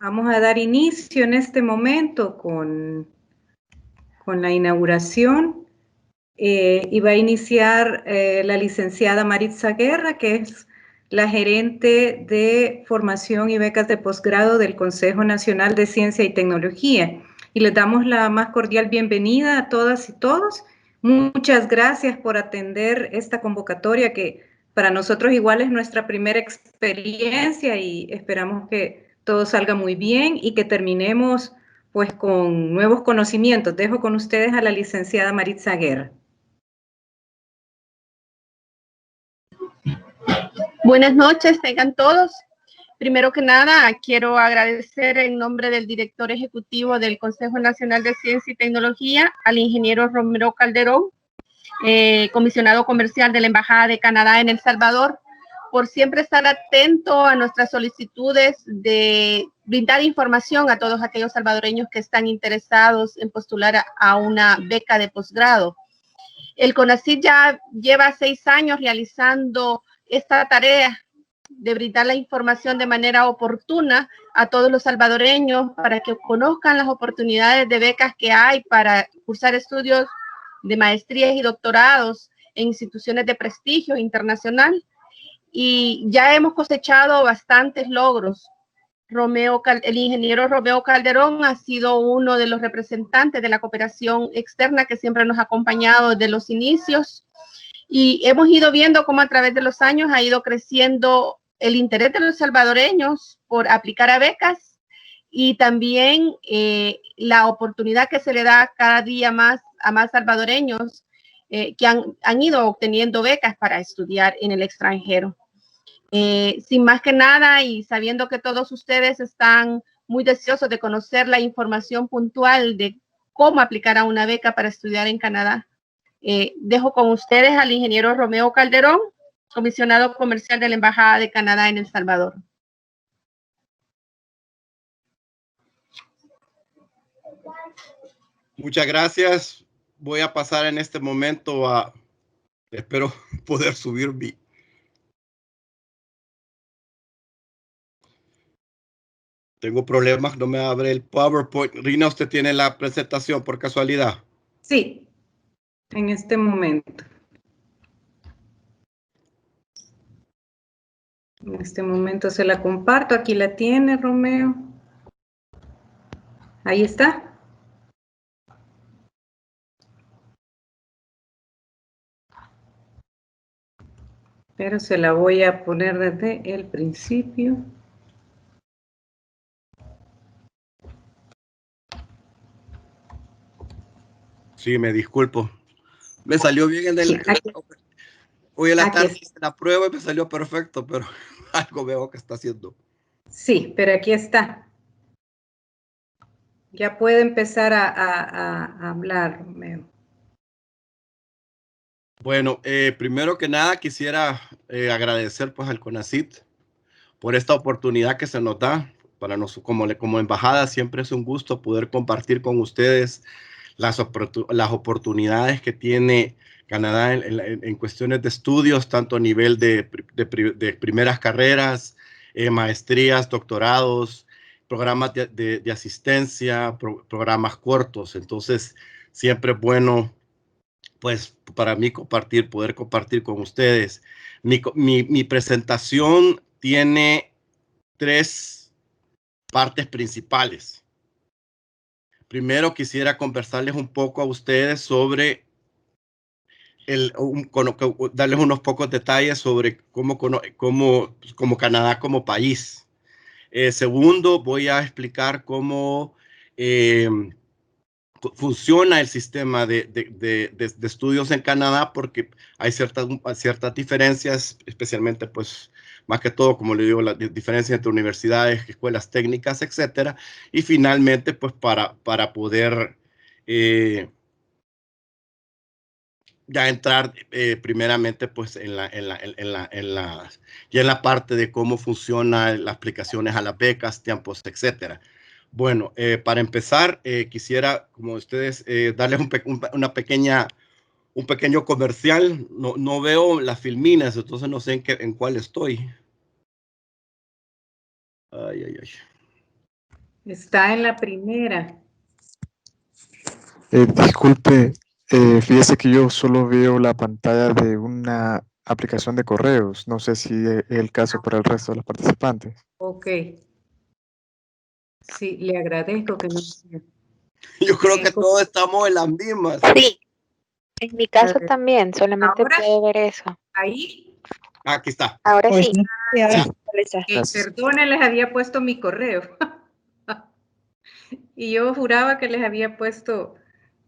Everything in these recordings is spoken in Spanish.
Vamos a dar inicio en este momento con la inauguración. Y va a iniciar la licenciada Maritza Guerra, que es la gerente de formación y becas de posgrado del Consejo Nacional de Ciencia y Tecnología. Y les damos la más cordial bienvenida a todas y todos. Muchas gracias por atender esta convocatoria que para nosotros igual es nuestra primera experiencia y esperamos que todo salga muy bien y que terminemos pues con nuevos conocimientos. Dejo con ustedes a la licenciada Maritza Guerra. Buenas noches, tengan todos. Primero que nada, quiero agradecer en nombre del director ejecutivo del Consejo Nacional de Ciencia y Tecnología al ingeniero Romero Calderón, comisionado comercial de la Embajada de Canadá en El Salvador, por siempre estar atento a nuestras solicitudes de brindar información a todos aquellos salvadoreños que están interesados en postular a una beca de posgrado. El CONACYT ya lleva 6 años realizando esta tarea de brindar la información de manera oportuna a todos los salvadoreños para que conozcan las oportunidades de becas que hay para cursar estudios de maestrías y doctorados en instituciones de prestigio internacional. Y ya hemos cosechado bastantes logros. El ingeniero Romeo Calderón ha sido uno de los representantes de la cooperación externa que siempre nos ha acompañado desde los inicios. Y hemos ido viendo cómo a través de los años ha ido creciendo el interés de los salvadoreños por aplicar a becas y también la oportunidad que se le da cada día más a más salvadoreños que han ido obteniendo becas para estudiar en el extranjero. Sin más que nada y sabiendo que todos ustedes están muy deseosos de conocer la información puntual de cómo aplicar a una beca para estudiar en Canadá, dejo con ustedes al ingeniero Romeo Calderón, comisionado comercial de la Embajada de Canadá en El Salvador. Muchas gracias. Voy a pasar en este momento a... Espero poder subir mi... Tengo problemas, no me abre el PowerPoint. Rina, ¿usted tiene la presentación por casualidad? Sí, en este momento. En este momento se la comparto. Aquí la tiene, Romeo. Ahí está. Pero se la voy a poner desde el principio. Sí, me disculpo. Me salió bien en el... Hoy en la tarde hice la prueba y me salió perfecto, pero algo veo que está haciendo. Sí, pero aquí está. Ya puede empezar a hablar, Romeo. Bueno, primero que nada quisiera agradecer pues al CONACYT por esta oportunidad que se nos da. Para nosotros como embajada siempre es un gusto poder compartir con ustedes las oportunidades que tiene Canadá en cuestiones de estudios, tanto a nivel de primeras carreras, maestrías, doctorados, programas de asistencia, programas cortos. Entonces, siempre es bueno, pues, para mí poder compartir con ustedes. Mi presentación tiene 3 partes principales. Primero quisiera conversarles un poco a ustedes sobre darles unos pocos detalles sobre cómo Canadá como país. Segundo, voy a explicar cómo funciona el sistema de estudios en Canadá, porque hay ciertas diferencias, especialmente pues más que todo, como le digo, la diferencia entre universidades, escuelas técnicas, etcétera. Y finalmente, pues para poder ya entrar primeramente pues en la parte de cómo funcionan las aplicaciones a las becas, tiempos, etcétera. Bueno, para empezar, quisiera, como ustedes, darles un pequeño comercial. No veo las filminas, entonces no sé en cuál estoy. Ay. Está en la primera. Disculpe, fíjese que yo solo veo la pantalla de una aplicación de correos. No sé si es el caso para el resto de los participantes. Ok. Sí, le agradezco que no. Yo creo que todos estamos en las mismas. Sí, en mi caso también, solamente ¿Ahora? puedo ver eso. Ahí. Aquí está. Ahora Pues sí. sí, ahora Sí. aparece. Perdone, les había puesto mi correo. Y yo juraba que les había puesto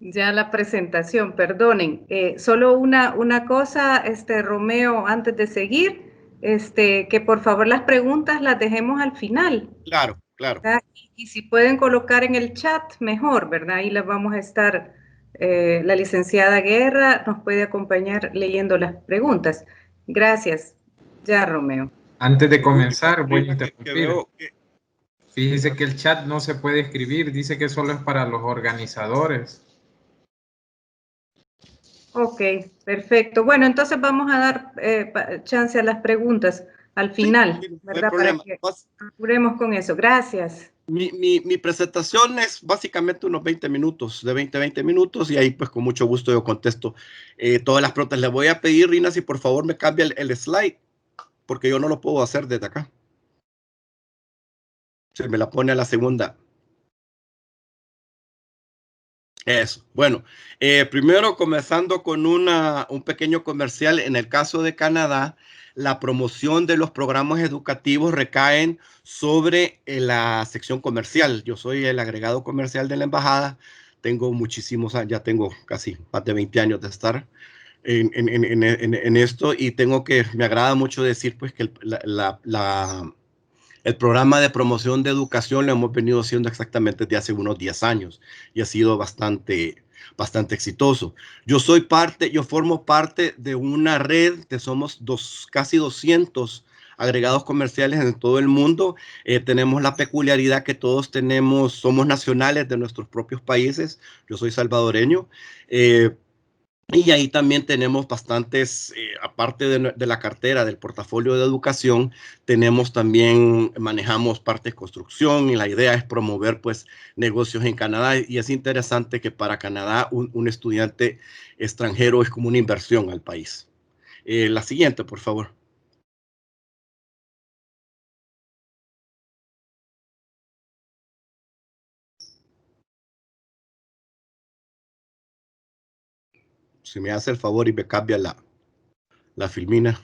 ya la presentación, perdonen. Solo una cosa, Romeo, antes de seguir, que por favor las preguntas las dejemos al final. Claro, claro. ¿Verdad? Y si pueden colocar en el chat, mejor, ¿verdad? Ahí las vamos a estar, la licenciada Guerra nos puede acompañar leyendo las preguntas. Gracias. Ya, Romeo. Antes de comenzar, voy a Que interrumpir. veo que- Fíjese que el chat no se puede escribir, dice que solo es para los organizadores. Ok, perfecto. Bueno, entonces vamos a dar chance a las preguntas al final, sí, no hay ¿verdad? problema. Para que apuremos con eso. Gracias. Mi presentación es básicamente unos 20 minutos, de 20 minutos, y ahí pues con mucho gusto yo contesto todas las preguntas. Le voy a pedir, Rina, si por favor me cambia el slide, porque yo no lo puedo hacer desde acá. Se me la pone a la segunda. Eso. Bueno, primero comenzando con un pequeño comercial. En el caso de Canadá, la promoción de los programas educativos recaen sobre la sección comercial. Yo soy el agregado comercial de la embajada. Tengo muchísimos años, ya tengo casi más de 20 años de estar en esto, y me agrada mucho decir pues que el programa de promoción de educación lo hemos venido haciendo exactamente desde hace unos 10 años y ha sido bastante exitoso. Yo formo parte de una red somos casi 200 agregados comerciales en todo el mundo. Tenemos la peculiaridad que todos somos nacionales de nuestros propios países. Yo soy salvadoreño. Y ahí también tenemos bastantes, aparte de la cartera, del portafolio de educación, manejamos parte de construcción, y la idea es promover pues negocios en Canadá. Y es interesante que para Canadá un estudiante extranjero es como una inversión al país. La siguiente, por favor. Si me hace el favor y me cambia la filmina.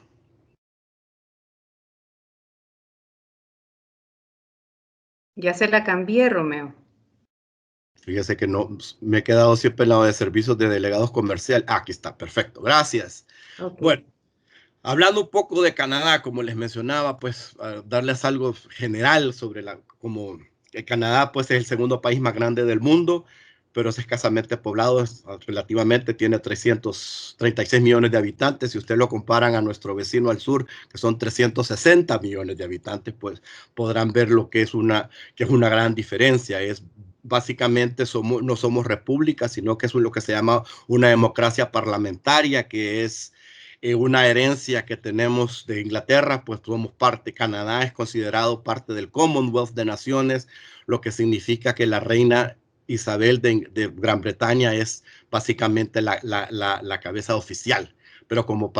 Ya se la cambié, Romeo. Fíjese que no, me he quedado siempre en la de servicios de delegados comerciales. Aquí está, perfecto, gracias. Okay. Bueno, hablando un poco de Canadá, como les mencionaba, pues darles algo general sobre como Canadá pues es el segundo país más grande del mundo, pero es escasamente poblado, relativamente tiene 336 millones de habitantes. Si ustedes lo comparan a nuestro vecino al sur, que son 360 millones de habitantes, pues podrán ver lo que es una gran diferencia. Es básicamente no somos república, sino que es lo que se llama una democracia parlamentaria, que es una herencia que tenemos de Inglaterra. Pues somos parte. Canadá es considerado parte del Commonwealth de Naciones, lo que significa que la reina Isabel de Gran Bretaña es básicamente la cabeza oficial. Pero como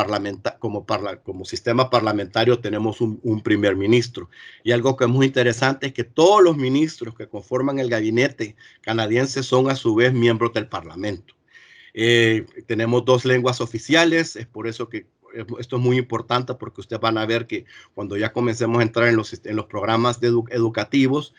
sistema parlamentario tenemos un primer ministro. Y algo que es muy interesante es que todos los ministros que conforman el gabinete canadiense son a su vez miembros del Parlamento. Tenemos 2 lenguas oficiales, es por eso que esto es muy importante, porque ustedes van a ver que cuando ya comencemos a entrar en los programas educativos,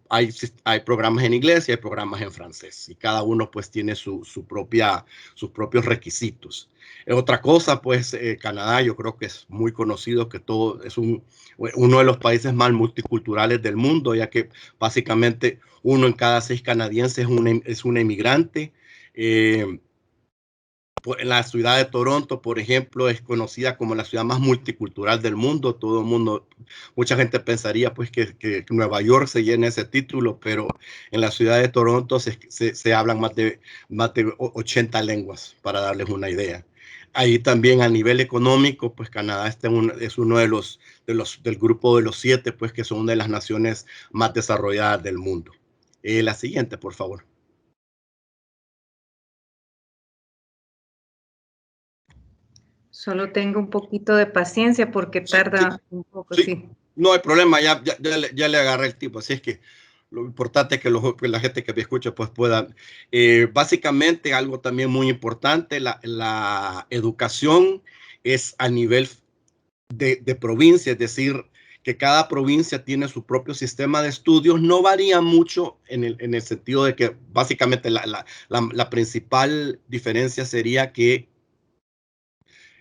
hay programas en inglés y hay programas en francés, y cada uno pues tiene sus propios requisitos. Otra cosa, pues Canadá, yo creo que es muy conocido que es uno de los países más multiculturales del mundo, ya que básicamente 1 en cada 6 canadienses es un inmigrante. En la ciudad de Toronto, por ejemplo, es conocida como la ciudad más multicultural del mundo. Mucha gente pensaría pues que Nueva York se llena ese título, pero en la ciudad de Toronto se hablan más de 80 lenguas, para darles una idea. ahí también a nivel económico, pues Canadá es uno del grupo de los 7, pues que son una de las naciones más desarrolladas del mundo. La siguiente, por favor. Solo tengo un poquito de paciencia porque tarda un poco, sí. No hay problema, ya le agarré el tipo, así es que lo importante es que la gente que me escucha pues pueda. Básicamente algo también muy importante, la educación es a nivel de provincia, es decir, que cada provincia tiene su propio sistema de estudios, no varía mucho en el sentido de que básicamente la principal diferencia sería que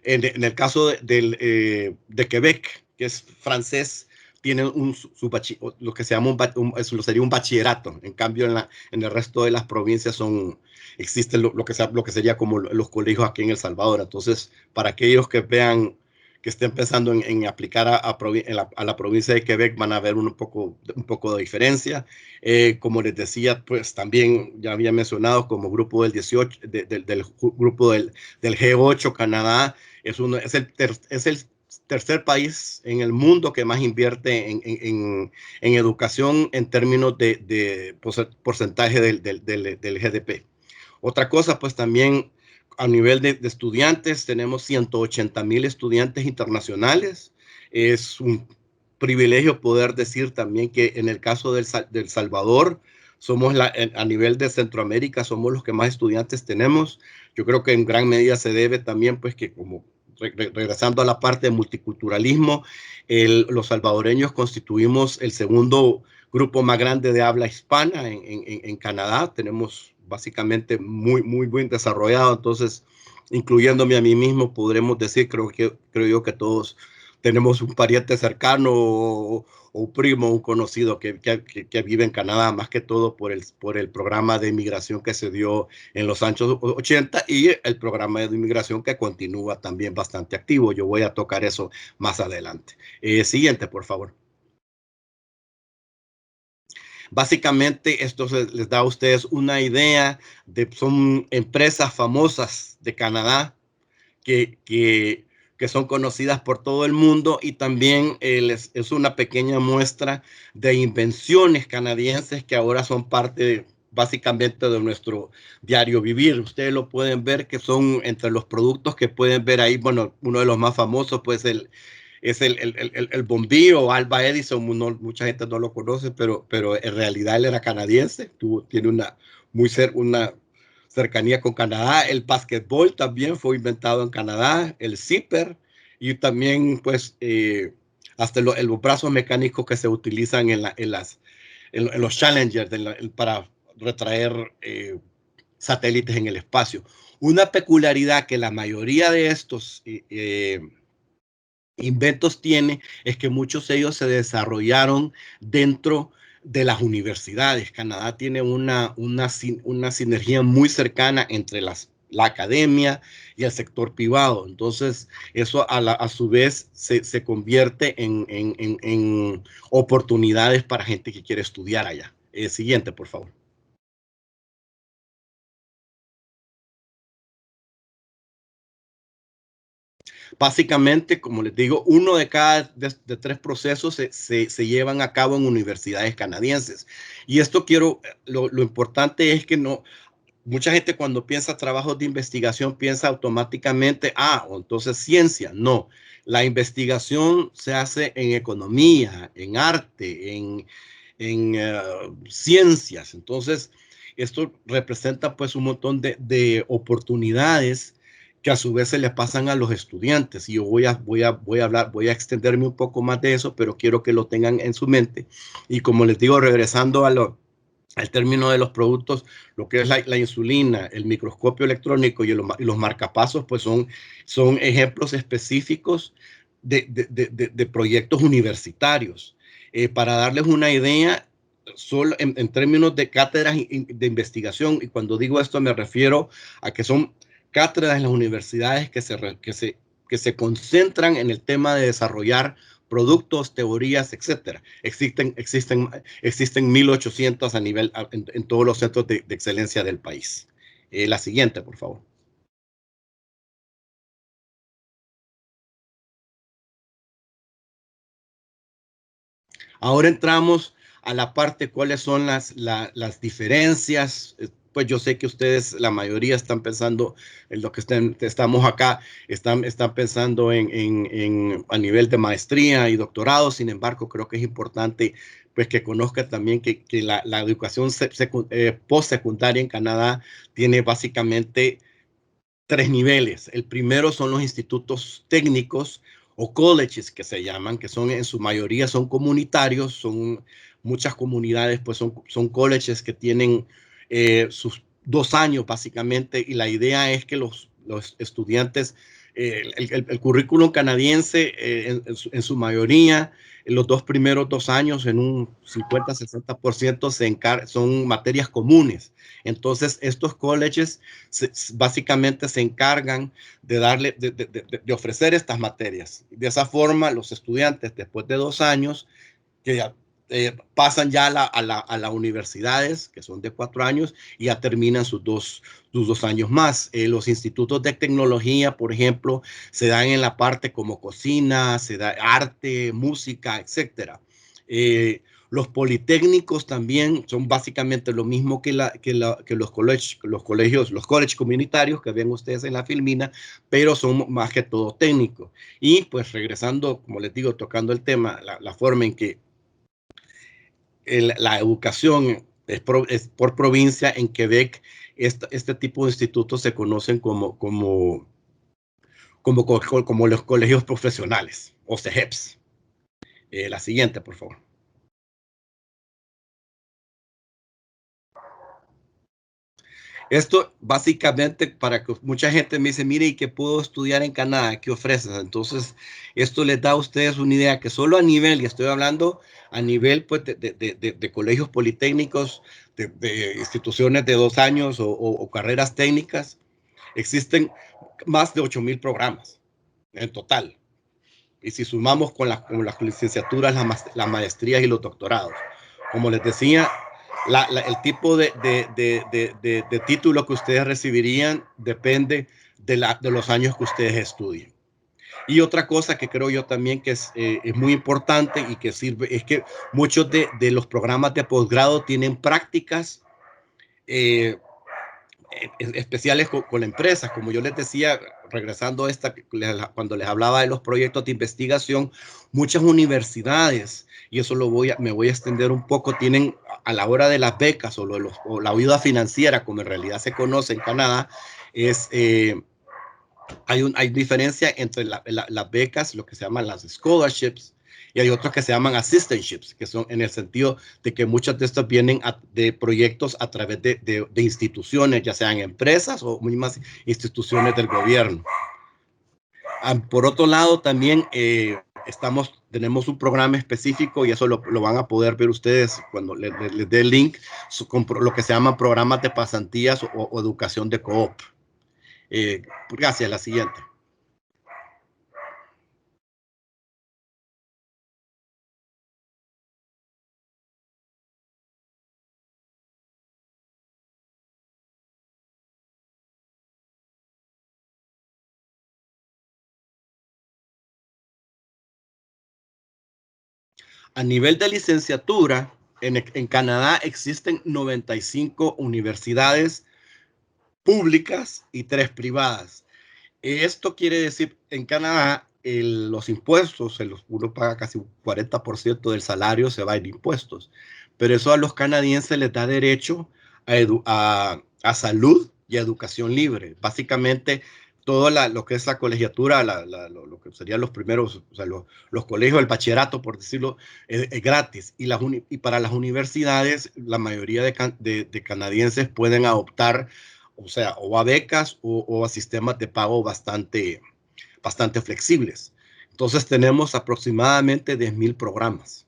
en el caso de Quebec, que es francés, tiene lo que se llama sería un bachillerato. En cambio, en el resto de las provincias existe lo que sería como los colegios aquí en El Salvador. Entonces, para aquellos que vean, que estén pensando en aplicar a la provincia de Quebec, van a ver un poco de diferencia. Como les decía, pues también ya había mencionado como grupo del 18, del grupo del G8, Canadá, es el tercer país en el mundo que más invierte en educación en términos de porcentaje del GDP. Otra cosa, pues también a nivel de estudiantes, tenemos 180,000 estudiantes internacionales. Es un privilegio poder decir también que en el caso del Salvador, somos a nivel de Centroamérica, somos los que más estudiantes tenemos. Yo creo que en gran medida se debe también, pues que como regresando a la parte de multiculturalismo, los salvadoreños constituimos el segundo grupo más grande de habla hispana en Canadá. Tenemos básicamente muy bien desarrollado, entonces, incluyéndome a mí mismo, podremos decir, creo yo que todos tenemos un pariente cercano o un primo, un conocido que vive en Canadá, más que todo por el programa de inmigración que se dio en los años 80 y el programa de inmigración que continúa también bastante activo. Yo voy a tocar eso más adelante. Siguiente, por favor. Básicamente, esto les da a ustedes una idea son empresas famosas de Canadá que son conocidas por todo el mundo y también es una pequeña muestra de invenciones canadienses que ahora son parte básicamente de nuestro diario vivir. Ustedes lo pueden ver que son entre los productos que pueden ver ahí, bueno, uno de los más famosos pues es el bombillo Alba Edison. Mucha gente no lo conoce, pero en realidad él era canadiense, tiene una cercanía con Canadá. El básquetbol también fue inventado en Canadá, el zipper y también pues hasta los brazos mecánicos que se utilizan en los Challengers para retraer satélites en el espacio. Una peculiaridad que la mayoría de estos inventos tiene es que muchos de ellos se desarrollaron dentro de las universidades. Canadá tiene una sinergia muy cercana entre la academia y el sector privado. Entonces, eso a su vez se convierte en oportunidades para gente que quiere estudiar allá. Siguiente, por favor. Básicamente, como les digo, uno de cada de 3 procesos se llevan a cabo en universidades canadienses. Y esto lo importante es que mucha gente cuando piensa trabajos de investigación piensa automáticamente, entonces ciencia. No, la investigación se hace en economía, en arte, en ciencias. Entonces, esto representa pues un montón de oportunidades que a su vez se le pasan a los estudiantes. Y yo voy a extenderme un poco más de eso, pero quiero que lo tengan en su mente. Y como les digo, regresando al término de los productos, lo que es la insulina, el microscopio electrónico y los marcapasos, pues son ejemplos específicos de proyectos universitarios. Para darles una idea, solo en términos de cátedras de investigación, y cuando digo esto me refiero a que son cátedras en las universidades que se concentran en el tema de desarrollar productos, teorías, etcétera. Existen 1,800 en todos los centros de excelencia del país. La siguiente, por favor. Ahora entramos a la parte cuáles son las diferencias. Pues yo sé que ustedes, la mayoría, están pensando en lo que estamos acá, están pensando a nivel de maestría y doctorado. Sin embargo, creo que es importante pues que conozcan también que la educación postsecundaria en Canadá tiene básicamente 3 niveles. El primero son los institutos técnicos o colleges que se llaman, que son en su mayoría son comunitarios, son muchas comunidades, pues son colleges que tienen sus 2 años básicamente, y la idea es que los estudiantes, el currículum canadiense en su mayoría, en los primeros 2 años, en un 50-60% son materias comunes. Entonces, estos colleges básicamente se encargan de ofrecer estas materias. De esa forma, los estudiantes, después de 2 años, que ya, pasan ya a las universidades, que son de 4 años, y ya terminan sus dos años más. Los institutos de tecnología, por ejemplo, se dan en la parte como cocina, se da arte, música, etcétera. Los politécnicos también son básicamente lo mismo que los colegios comunitarios que ven ustedes en la filmina, pero son más que todo técnicos. Y pues regresando, como les digo, tocando el tema, la forma en que la educación es por provincia. En Quebec, este tipo de institutos se conocen como los colegios profesionales o CEGEPs. La siguiente, por favor. Esto básicamente para que mucha gente me dice, mire, ¿y qué puedo estudiar en Canadá? ¿Qué ofreces? Entonces, esto les da a ustedes una idea que solo a nivel, y estoy hablando a nivel pues, de colegios politécnicos, de instituciones de 2 años o carreras técnicas, existen más de 8,000 programas en total. Y si sumamos con las licenciaturas, las maestrías y los doctorados, como les decía, el tipo de título que ustedes recibirían depende de los años que ustedes estudien. Y otra cosa que creo yo también que es muy importante y que sirve es que muchos de los programas de posgrado tienen prácticas especiales con empresas. Como yo les decía, regresando a cuando les hablaba de los proyectos de investigación, muchas universidades, y eso me voy a extender un poco, tienen a la hora de las becas o la ayuda financiera, como en realidad se conoce en Canadá, hay diferencia entre las becas, lo que se llaman las scholarships, y hay otros que se llaman assistantships, que son en el sentido de que muchas de estas vienen de proyectos a través de instituciones, ya sean empresas o mismas instituciones del gobierno. Por otro lado, también tenemos un programa específico, y eso lo van a poder ver ustedes cuando les dé el link, lo que se llama programas de pasantías o educación de co-op. Gracias, la siguiente. A nivel de licenciatura, en Canadá existen 95 universidades públicas y 3 privadas. Esto quiere decir, en Canadá, los impuestos, uno paga casi un 40% del salario, se va en impuestos. Pero eso a los canadienses les da derecho a salud y a educación libre. Básicamente, todo lo que es la colegiatura, lo que serían los primeros, o sea, los colegios, el bachillerato, por decirlo, es gratis. Y para las universidades, la mayoría de canadienses pueden adoptar, o sea, o a becas o a sistemas de pago bastante flexibles. Entonces tenemos aproximadamente 10,000 programas,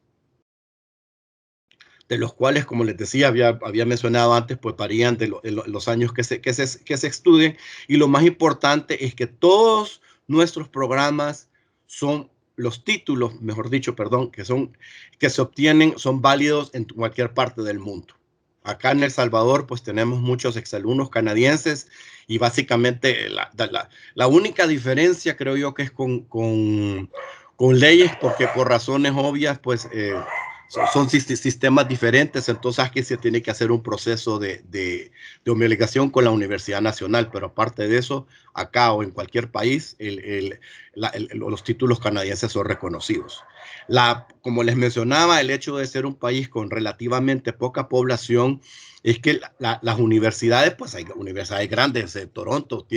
de los cuales, como les decía, había mencionado antes, pues varían de los años que se estudien. Y lo más importante es que todos nuestros programas son los títulos, mejor dicho, perdón, que se obtienen, son válidos en cualquier parte del mundo. Acá en El Salvador, pues tenemos muchos exalumnos canadienses, y básicamente la única diferencia, creo yo, que es con leyes, porque por razones obvias, pues son sistemas diferentes, entonces aquí se tiene que hacer un proceso de homologación con la Universidad Nacional, pero aparte de eso, acá o en cualquier país, los títulos canadienses son reconocidos. Como les mencionaba, el hecho de ser un país con relativamente poca población es que las universidades, pues hay universidades grandes, Toronto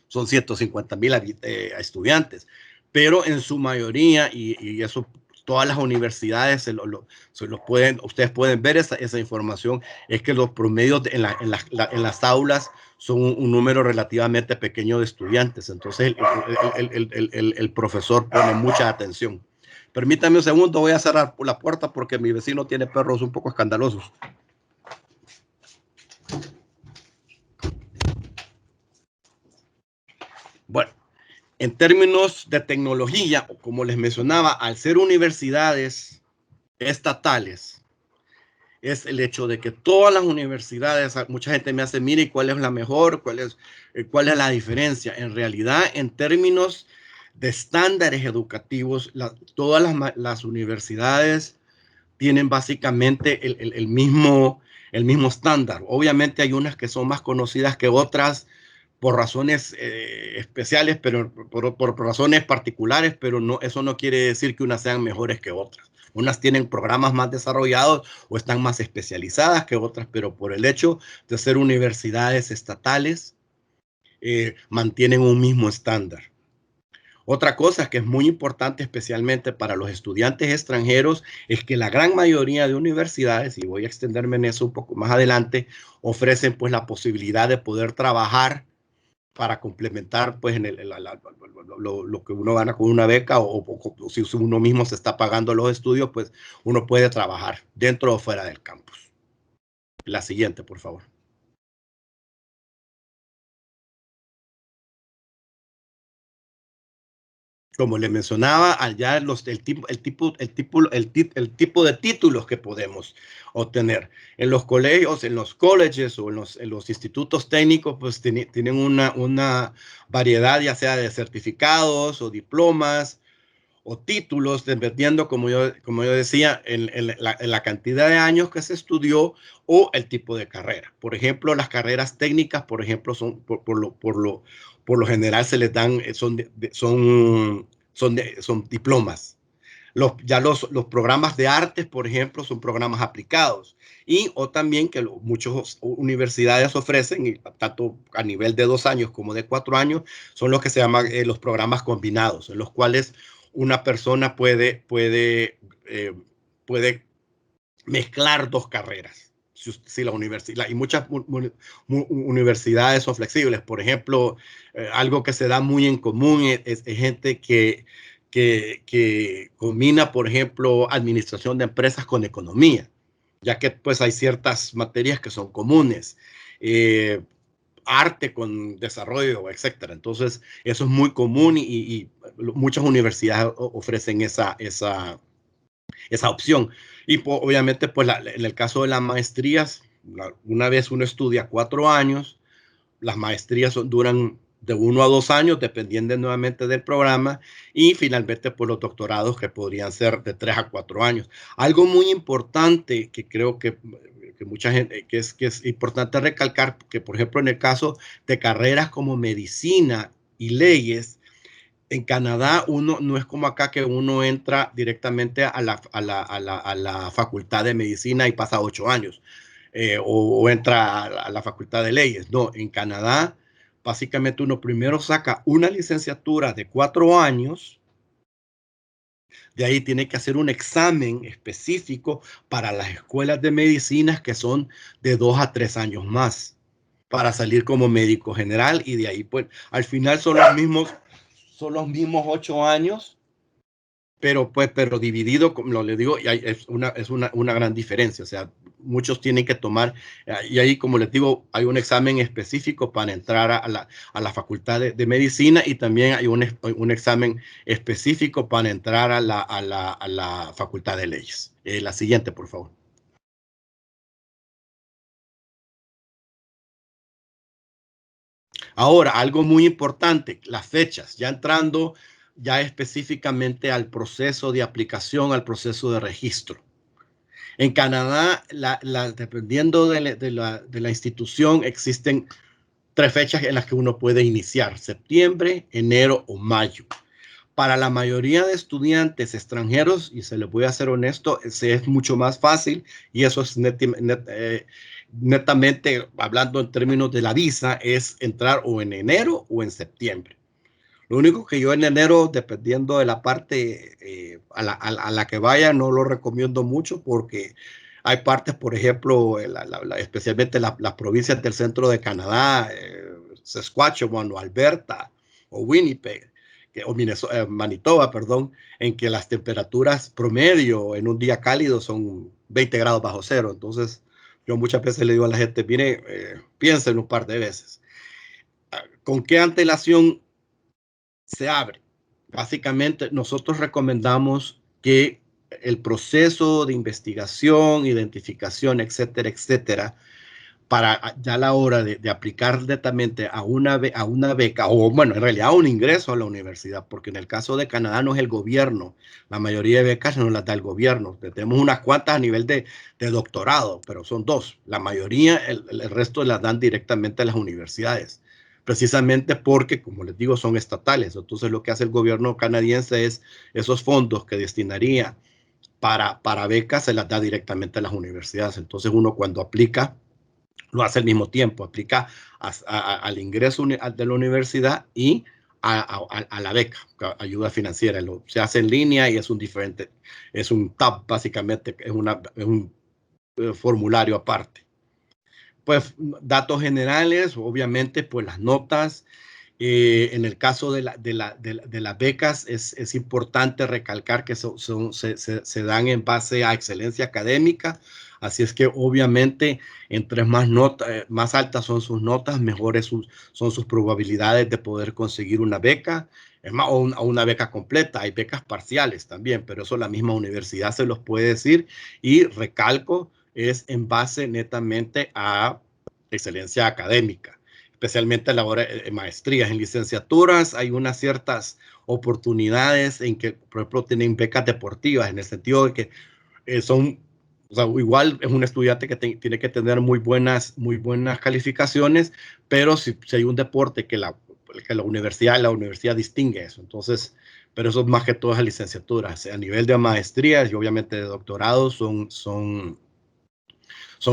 son 150,000 estudiantes, pero en su mayoría, y eso todas las universidades ustedes pueden ver esa información, es que los promedios en las aulas son un número relativamente pequeño de estudiantes, entonces el profesor pone mucha atención. Permítame un segundo, voy a cerrar la puerta porque mi vecino tiene perros un poco escandalosos. Bueno, en términos de tecnología, como les mencionaba, al ser universidades estatales, es el hecho de que todas las universidades, mucha gente me hace, mire, ¿cuál es la mejor? ¿Cuál es la diferencia? En realidad, en términos de estándares educativos, todas las universidades tienen básicamente el mismo estándar. Obviamente hay unas que son más conocidas que otras por razones especiales, pero por razones particulares, pero eso no quiere decir que unas sean mejores que otras. Unas tienen programas más desarrollados o están más especializadas que otras, pero por el hecho de ser universidades estatales, mantienen un mismo estándar. Otra cosa que es muy importante, especialmente para los estudiantes extranjeros, es que la gran mayoría de universidades, y voy a extenderme en eso un poco más adelante, ofrecen pues la posibilidad de poder trabajar para complementar pues lo que uno gana con una beca o si uno mismo se está pagando los estudios, pues uno puede trabajar dentro o fuera del campus. La siguiente, por favor. Como le mencionaba, allá el tipo de títulos que podemos obtener. En los colegios, en los colleges o en los institutos técnicos, pues tienen una variedad ya sea de certificados o diplomas o títulos, dependiendo, como yo decía, en la cantidad de años que se estudió o el tipo de carrera. Por ejemplo, las carreras técnicas, por ejemplo, son por lo general se les dan, son diplomas. Los programas de artes, por ejemplo, son programas aplicados. O también que muchas universidades ofrecen, tanto a nivel de 2 años como de 4 años, son los que se llaman los programas combinados, en los cuales una persona puede mezclar 2 carreras. Si la universidad, y muchas universidades son flexibles. Por ejemplo, algo que se da muy en común es gente que combina, por ejemplo, administración de empresas con economía, ya que pues hay ciertas materias que son comunes, arte con desarrollo, etcétera. Entonces, eso es muy común y muchas universidades ofrecen esa opción. Y obviamente, pues en el caso de las maestrías, una vez uno estudia 4 años, las maestrías duran de 1 a 2 años, dependiendo nuevamente del programa, y finalmente por los doctorados que podrían ser de 3 a 4 años. Algo muy importante que creo que mucha gente, que es importante recalcar, que por ejemplo en el caso de carreras como medicina y leyes, en Canadá uno no es como acá que uno entra directamente a la facultad de medicina y pasa 8 años. O entra a la facultad de leyes. No, en Canadá, básicamente uno primero saca una licenciatura de 4 años, de ahí tiene que hacer un examen específico para las escuelas de medicinas que son de 2 a 3 años más, para salir como médico general, y de ahí pues al final son los mismos 8 años, pero dividido, como le digo, es una gran diferencia. O sea, muchos tienen que tomar, y ahí, como les digo, hay un examen específico para entrar a la facultad de medicina, y también hay un examen específico para entrar a la facultad de leyes. La siguiente, por favor. Ahora, algo muy importante, las fechas, ya entrando ya específicamente al proceso de aplicación, al proceso de registro. En Canadá, dependiendo de la institución, existen 3 fechas en las que uno puede iniciar: septiembre, enero o mayo. Para la mayoría de estudiantes extranjeros, y se les voy a ser honesto, es mucho más fácil, y eso es netamente hablando en términos de la visa, es entrar o en enero o en septiembre. Lo único que yo en enero, dependiendo de la parte a la que vaya, no lo recomiendo mucho, porque hay partes, por ejemplo, especialmente las provincias del centro de Canadá, Saskatchewan o Alberta o Winnipeg, o Manitoba, perdón, en que las temperaturas promedio en un día cálido son 20 grados bajo cero. Entonces, yo muchas veces le digo a la gente, mire, piensen un par de veces. ¿Con qué antelación se abre? Básicamente, nosotros recomendamos que el proceso de investigación, identificación, etcétera, etcétera, para ya a la hora de aplicar directamente a una beca, o bueno, en realidad a un ingreso a la universidad, porque en el caso de Canadá no es el gobierno, la mayoría de becas no las da el gobierno. Tenemos unas cuantas a nivel de doctorado, pero son 2. La mayoría, el resto las dan directamente a las universidades, precisamente porque, como les digo, son estatales. Entonces lo que hace el gobierno canadiense es esos fondos que destinaría para becas se las da directamente a las universidades. Entonces uno, cuando aplica, lo hace al mismo tiempo, aplica al ingreso de la universidad y a la beca, ayuda financiera. Se hace en línea y es un tab, básicamente, es un formulario aparte. Pues datos generales, obviamente, pues las notas. En el caso de las becas, es importante recalcar que se dan en base a excelencia académica. Así es que obviamente entre más altas son sus notas, mejores son sus probabilidades de poder conseguir una beca, o una beca completa. Hay becas parciales también, pero eso la misma universidad se los puede decir, y recalco, es en base netamente a excelencia académica, especialmente a la hora de maestrías. En licenciaturas hay unas ciertas oportunidades en que, por ejemplo, tienen becas deportivas, en el sentido de que o sea, igual es un estudiante que tiene que tener muy buenas calificaciones, pero si hay un deporte que la universidad distingue eso. Entonces, pero eso es más que todas las licenciaturas. A nivel de maestrías y obviamente de doctorados son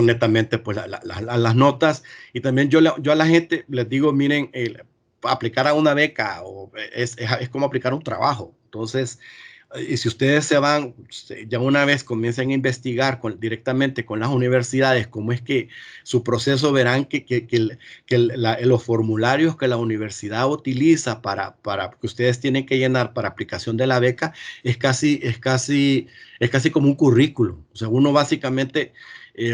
netamente pues las notas. Y también yo a la gente les digo, miren, aplicar a una beca es como aplicar un trabajo. Entonces, y si ustedes se van, ya una vez comiencen a investigar directamente con las universidades cómo es que su proceso, verán que los formularios que la universidad utiliza para que ustedes tienen que llenar para aplicación de la beca es casi como un currículum. O sea, uno básicamente, y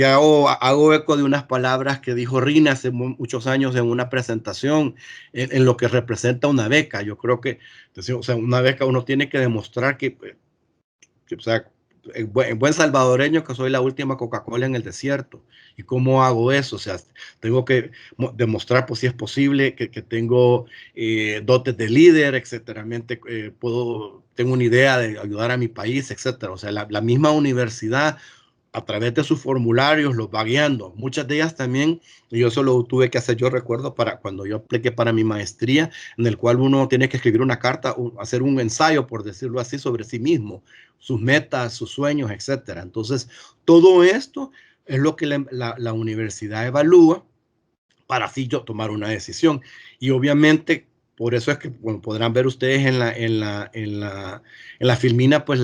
hago eco de unas palabras que dijo Rina hace muchos años en una presentación en lo que representa una beca. Yo creo que, o sea, una beca uno tiene que demostrar que o sea, en buen salvadoreño, que soy la última Coca-Cola en el desierto. ¿Y cómo hago eso? O sea, tengo que demostrar, pues, si es posible, que tengo dotes de líder, etcétera. Tengo una idea de ayudar a mi país, etcétera. O sea, la misma universidad, a través de sus formularios, los va guiando. Muchas de ellas también, y yo eso lo tuve que hacer, yo recuerdo, para cuando yo apliqué para mi maestría, en el cual uno tiene que escribir una carta, hacer un ensayo, por decirlo así, sobre sí mismo, sus metas, sus sueños, etcétera. Entonces, todo esto es lo que la universidad evalúa para así yo tomar una decisión. Y obviamente, por eso es que, bueno, podrán ver ustedes en la filmina, pues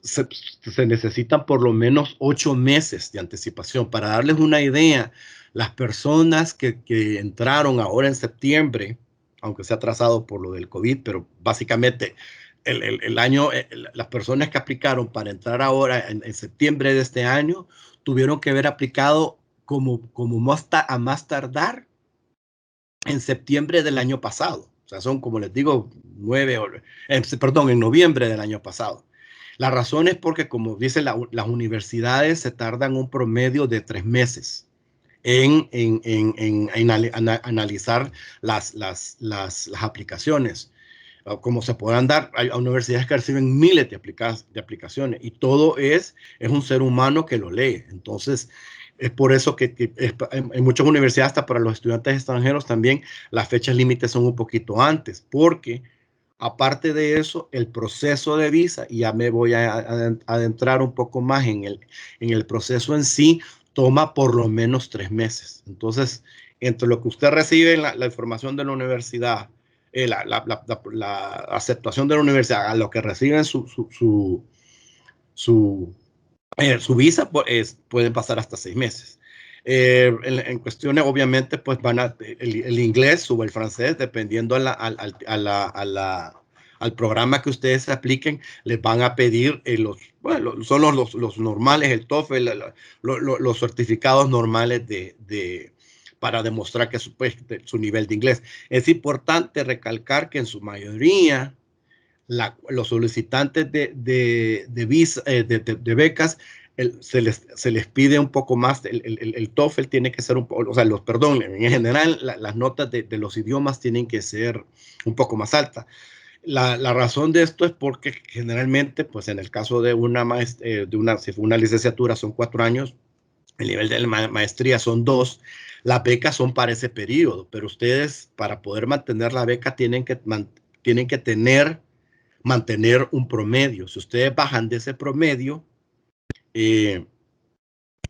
se necesitan por lo menos 8 meses de anticipación. Para darles una idea, las personas que entraron ahora en septiembre, aunque se ha atrasado por lo del COVID, pero básicamente las personas que aplicaron para entrar ahora en septiembre de este año tuvieron que haber aplicado como a más tardar en septiembre del año pasado. O sea, son, como les digo, en noviembre del año pasado. La razón es porque, como dicen las universidades, se tardan un promedio de 3 meses en analizar las aplicaciones. como se podrán dar, hay universidades que reciben miles de aplicaciones y todo es un ser humano que lo lee. Entonces, es por eso que en muchas universidades, hasta para los estudiantes extranjeros también, las fechas límites son un poquito antes, porque aparte de eso, el proceso de visa, y ya me voy a adentrar un poco más en el proceso en sí, toma por lo menos 3 meses. Entonces, entre lo que usted recibe en la información de la universidad, la aceptación de la universidad, a lo que reciben su visa, pues, pueden pasar hasta 6 meses. En cuestiones, obviamente, pues el inglés o el francés, dependiendo al programa que ustedes apliquen, les van a pedir son los normales, el TOEFL, los certificados normales para demostrar que su nivel de inglés. Es importante recalcar que en su mayoría, los solicitantes de becas, se les pide un poco más, el TOEFL tiene que ser o sea, perdón, en general las notas de los idiomas tienen que ser un poco más altas. La razón de esto es porque generalmente, pues en el caso de si fue una licenciatura son 4 años, el nivel de la maestría son 2, las becas son para ese periodo, pero ustedes para poder mantener la beca tienen que mantener un promedio. Si ustedes bajan de ese promedio,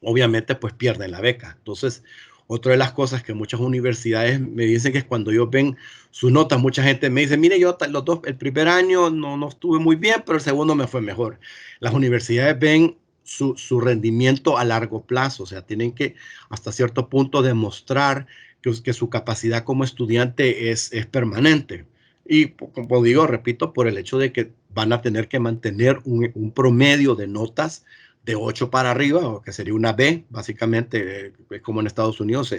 obviamente pues pierden la beca. Entonces, otra de las cosas que muchas universidades me dicen que es cuando ellos ven sus notas, mucha gente me dice, mire, yo el primer año no estuve muy bien, pero el segundo me fue mejor. Las universidades ven su rendimiento a largo plazo, o sea, tienen que hasta cierto punto demostrar que su capacidad como estudiante es permanente. Y como digo, repito, por el hecho de que van a tener que mantener un promedio de notas de 8 para arriba, o que sería una B, básicamente, como en Estados Unidos,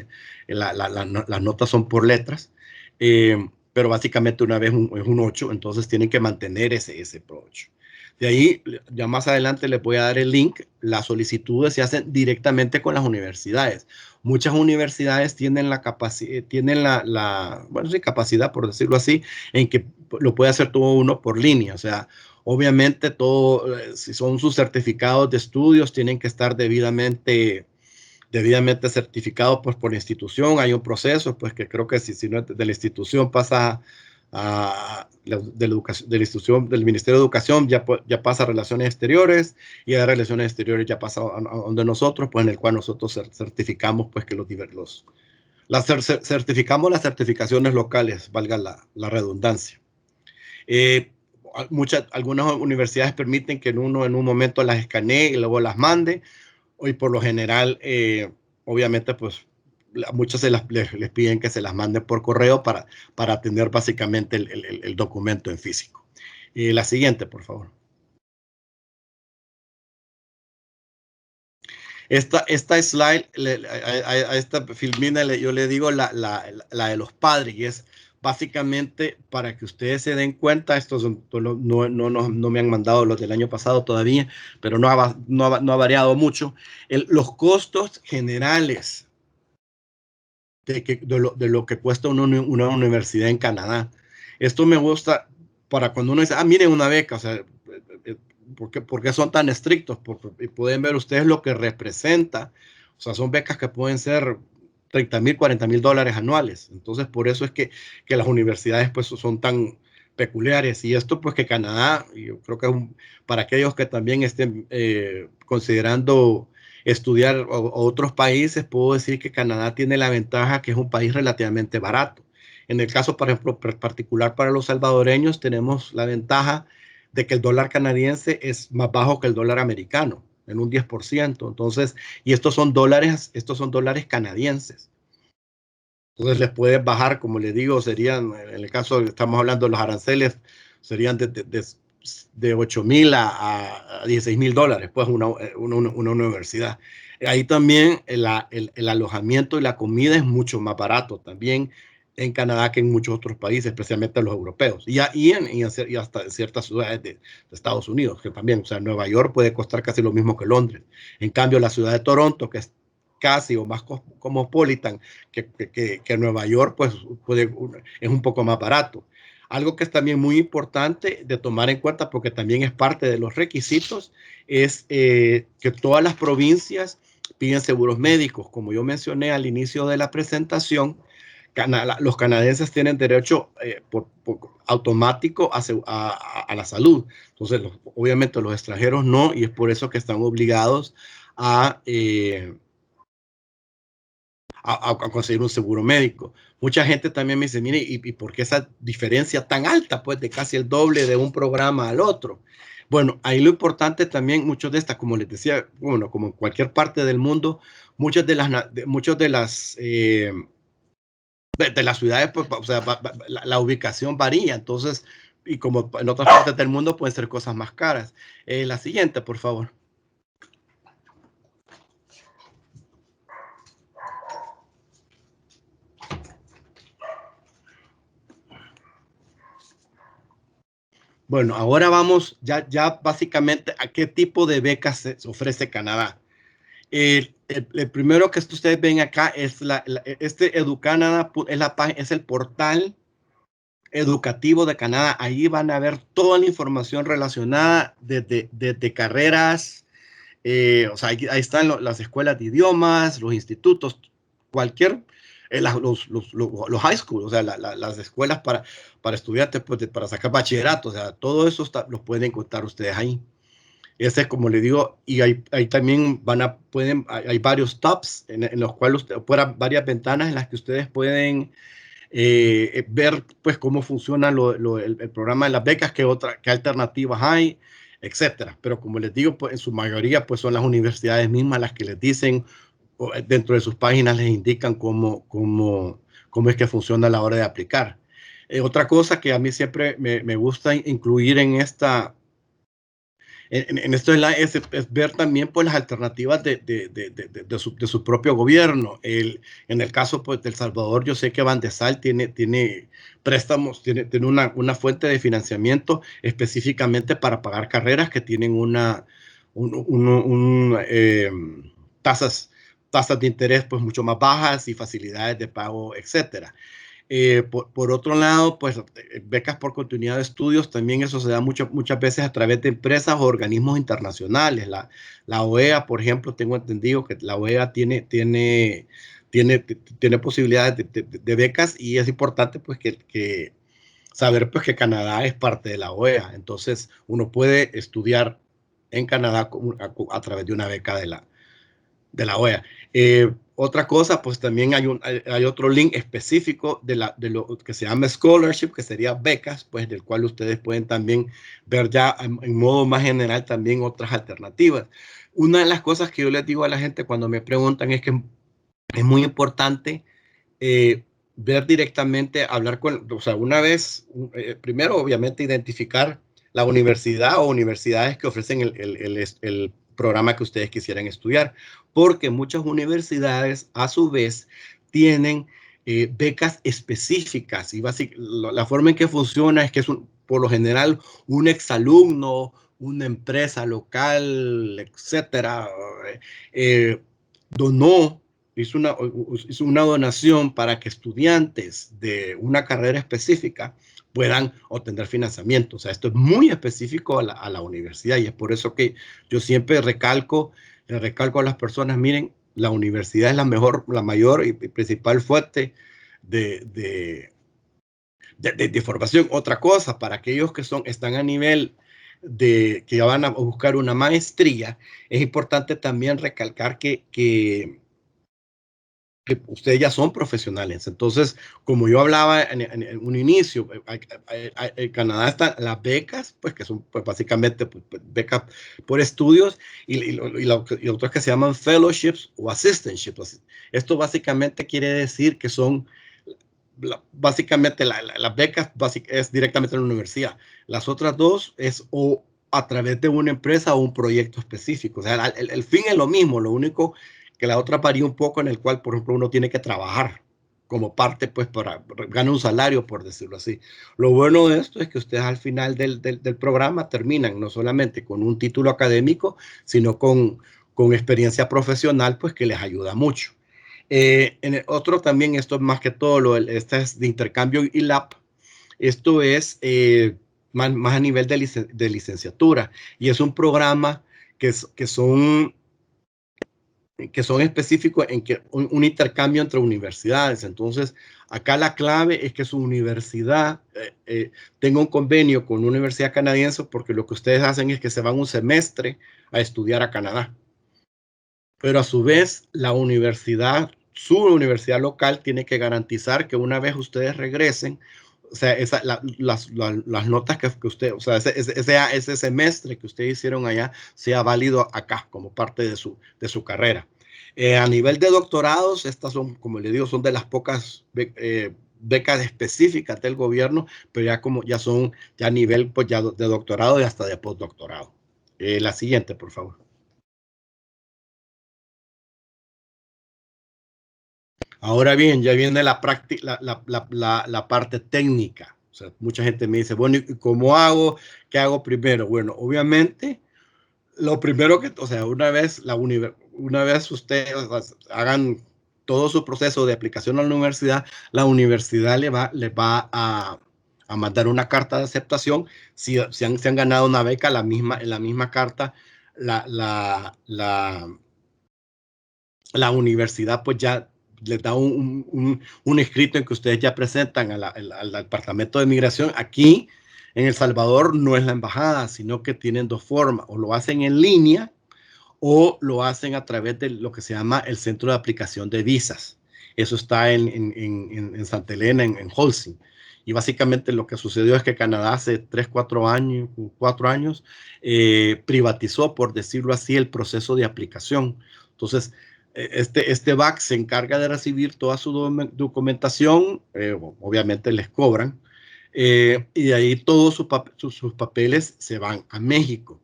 las notas son por letras, pero básicamente una B es un 8, entonces tienen que mantener ese 8. De ahí, ya más adelante les voy a dar el link. Las solicitudes se hacen directamente con las universidades. Muchas universidades tienen la capacidad, capacidad, por decirlo así, en que lo puede hacer todo uno por línea. O sea, obviamente si son sus certificados de estudios, tienen que estar debidamente certificados pues, por la institución. Hay un proceso, pues que creo que si no de la institución pasa de la institución del Ministerio de Educación, ya pasa a Relaciones Exteriores, y de Relaciones Exteriores ya pasa a donde nosotros, pues en el cual nosotros certificamos pues que certificamos las certificaciones locales, valga la redundancia. Algunas universidades permiten que uno en un momento las escanee y luego las mande, y por lo general, obviamente, pues muchos les piden que se las manden por correo para tener básicamente el documento en físico. La siguiente, por favor. Esta slide, a esta filmina yo le digo la de los padres, y es básicamente para que ustedes se den cuenta. Estos no me han mandado los del año pasado todavía, pero no ha variado mucho. Los costos generales de lo que cuesta una universidad en Canadá. Esto me gusta para cuando uno dice, miren una beca, o sea, ¿por qué son tan estrictos? Y pueden ver ustedes lo que representa. O sea, son becas que pueden ser $30,000, $40,000 anuales. Entonces, por eso es que las universidades pues son tan peculiares. Y esto pues que Canadá, yo creo que para aquellos que también estén considerando estudiar otros países, puedo decir que Canadá tiene la ventaja que es un país relativamente barato. En el caso, por ejemplo, particular para los salvadoreños, tenemos la ventaja de que el dólar canadiense es más bajo que el dólar americano, en un 10%. Entonces, y estos son dólares canadienses. Entonces les puedes bajar, como les digo, serían, en el caso, estamos hablando de los aranceles, serían de 8,000 a 16,000 dólares, pues una universidad. Ahí también el alojamiento y la comida es mucho más barato también en Canadá que en muchos otros países, especialmente los europeos, y hasta en ciertas ciudades de Estados Unidos, que también, o sea, Nueva York puede costar casi lo mismo que Londres. En cambio, la ciudad de Toronto, que es casi o más cosmopolitan que Nueva York, pues es un poco más barato. Algo que es también muy importante de tomar en cuenta, porque también es parte de los requisitos, es que todas las provincias piden seguros médicos. Como yo mencioné al inicio de la presentación, los canadienses tienen derecho por automático a la salud. Entonces, obviamente los extranjeros no, y es por eso que están obligados a conseguir un seguro médico. Mucha gente también me dice, mire, ¿y por qué esa diferencia tan alta? Pues de casi el doble de un programa al otro. Bueno, ahí lo importante también, muchos de estas, como les decía, bueno, como en cualquier parte del mundo, muchas de las ciudades, pues, o sea, la ubicación varía, entonces, y como en otras partes del mundo pueden ser cosas más caras. La siguiente, por favor. Bueno, ahora vamos ya básicamente a qué tipo de becas se ofrece Canadá. El primero que ustedes ven acá es EduCanada, es el portal educativo de Canadá. Ahí van a ver toda la información relacionada de carreras. O sea, ahí están las escuelas de idiomas, los institutos, cualquier, los high school, o sea, las escuelas para estudiantes, pues, para sacar bachillerato, o sea, todo eso los pueden encontrar ustedes ahí. Ese es como le digo, y ahí también hay varios tabs en los cuales fueran varias ventanas en las que ustedes pueden ver pues cómo funciona el programa de las becas, qué alternativas hay, etcétera. Pero como les digo, pues en su mayoría pues son las universidades mismas las que les dicen, dentro de sus páginas les indican cómo es que funciona a la hora de aplicar. Otra cosa que a mí siempre me gusta incluir en esto es ver también pues las alternativas de su propio gobierno. En el caso pues de El Salvador, yo sé que Bandesal tiene préstamos, tiene una fuente de financiamiento específicamente para pagar carreras que tienen tasas de interés pues mucho más bajas y facilidades de pago, etcétera. Por otro lado, pues becas por continuidad de estudios, también eso se da muchas veces a través de empresas o organismos internacionales. La OEA, por ejemplo, tengo entendido que la OEA tiene posibilidades de becas, y es importante pues que saber pues que Canadá es parte de la OEA. Entonces uno puede estudiar en Canadá a través de una beca de la OEA. Otra cosa, pues también hay otro link específico de lo que se llama scholarship, que sería becas, pues del cual ustedes pueden también ver ya en modo más general también otras alternativas. Una de las cosas que yo les digo a la gente cuando me preguntan es que es muy importante ver directamente, hablar o sea, una vez, primero obviamente identificar la universidad o universidades que ofrecen el programa que ustedes quisieran estudiar, porque muchas universidades a su vez tienen becas específicas, y la forma en que funciona es que es por lo general un exalumno, una empresa local, etcétera, hizo una donación para que estudiantes de una carrera específica puedan obtener financiamiento. O sea, esto es muy específico a la universidad, y es por eso que yo siempre le recalco a las personas, miren, la universidad es la mayor y principal fuente de formación. Otra cosa, para aquellos que están a nivel que ya van a buscar una maestría, es importante también recalcar que ustedes ya son profesionales. Entonces, como yo hablaba en un inicio, en Canadá están las becas, pues que son pues, básicamente pues, becas por estudios, y otras que se llaman fellowships o assistantships. Esto básicamente quiere decir que son básicamente las becas es directamente en la universidad. Las otras dos es o a través de una empresa o un proyecto específico. O sea, el fin es lo mismo, lo único que la otra varía un poco, en el cual, por ejemplo, uno tiene que trabajar como parte, pues, para ganar un salario, por decirlo así. Lo bueno de esto es que ustedes al final del programa terminan no solamente con un título académico, sino con experiencia profesional, pues, que les ayuda mucho. En el otro también, esto es más que todo, este es de intercambio ILAP. Esto es más a nivel de licenciatura, y es un programa que son específicos en que un intercambio entre universidades. Entonces, acá la clave es que su universidad tenga un convenio con una universidad canadiense, porque lo que ustedes hacen es que se van un semestre a estudiar a Canadá. Pero a su vez, su universidad local tiene que garantizar que una vez ustedes regresen, o sea, las notas que usted, o sea, ese semestre que ustedes hicieron allá sea válido acá como parte de su carrera. A nivel de doctorados, estas son, como le digo, son de las pocas becas específicas del gobierno, pero ya son a nivel pues, ya de doctorado y hasta de postdoctorado. La siguiente, por favor. Ahora bien, ya viene la práctica, la parte técnica. O sea, mucha gente me dice, bueno, ¿y cómo hago? ¿Qué hago primero? Bueno, obviamente, lo primero que, o sea, una vez ustedes hagan todo su proceso de aplicación a la universidad le va a mandar una carta de aceptación. Si han ganado una beca, en la misma carta, la universidad pues ya les da un escrito en que ustedes ya presentan al Departamento de Migración. Aquí en El Salvador no es la embajada, sino que tienen dos formas: o lo hacen en línea o lo hacen a través de lo que se llama el Centro de Aplicación de Visas. Eso está en Santa Elena, en Holsing. Y básicamente lo que sucedió es que Canadá hace 4 años privatizó, por decirlo así, el proceso de aplicación. Entonces, este BAC se encarga de recibir toda su documentación, obviamente les cobran, y de ahí todos sus papeles se van a México.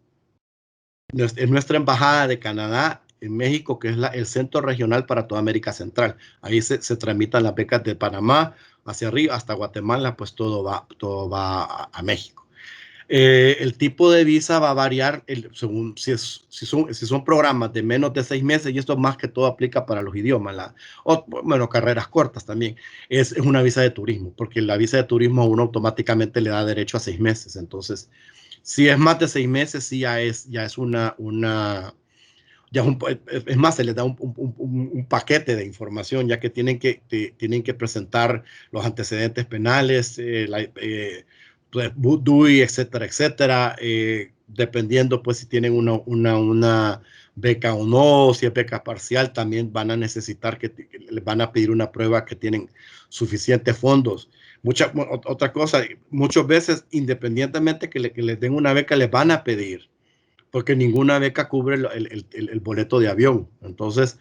Es nuestra embajada de Canadá en México, que es el centro regional para toda América Central. Ahí se tramitan las becas de Panamá hacia arriba hasta Guatemala, pues todo va a México. El tipo de visa va a variar según si son programas de menos de 6 meses, y esto más que todo aplica para los idiomas, carreras cortas también. Es una visa de turismo, porque la visa de turismo a uno automáticamente le da derecho a 6 meses. Entonces, si es más de 6 meses, sí ya es más, se les da un paquete de información, ya que tienen que presentar los antecedentes penales, DUI, etcétera, dependiendo pues si tienen una beca o no, si es beca parcial, también van a necesitar que les van a pedir una prueba que tienen suficientes fondos. Otra cosa, muchas veces, independientemente que les den una beca, les van a pedir, porque ninguna beca cubre el boleto de avión. Entonces,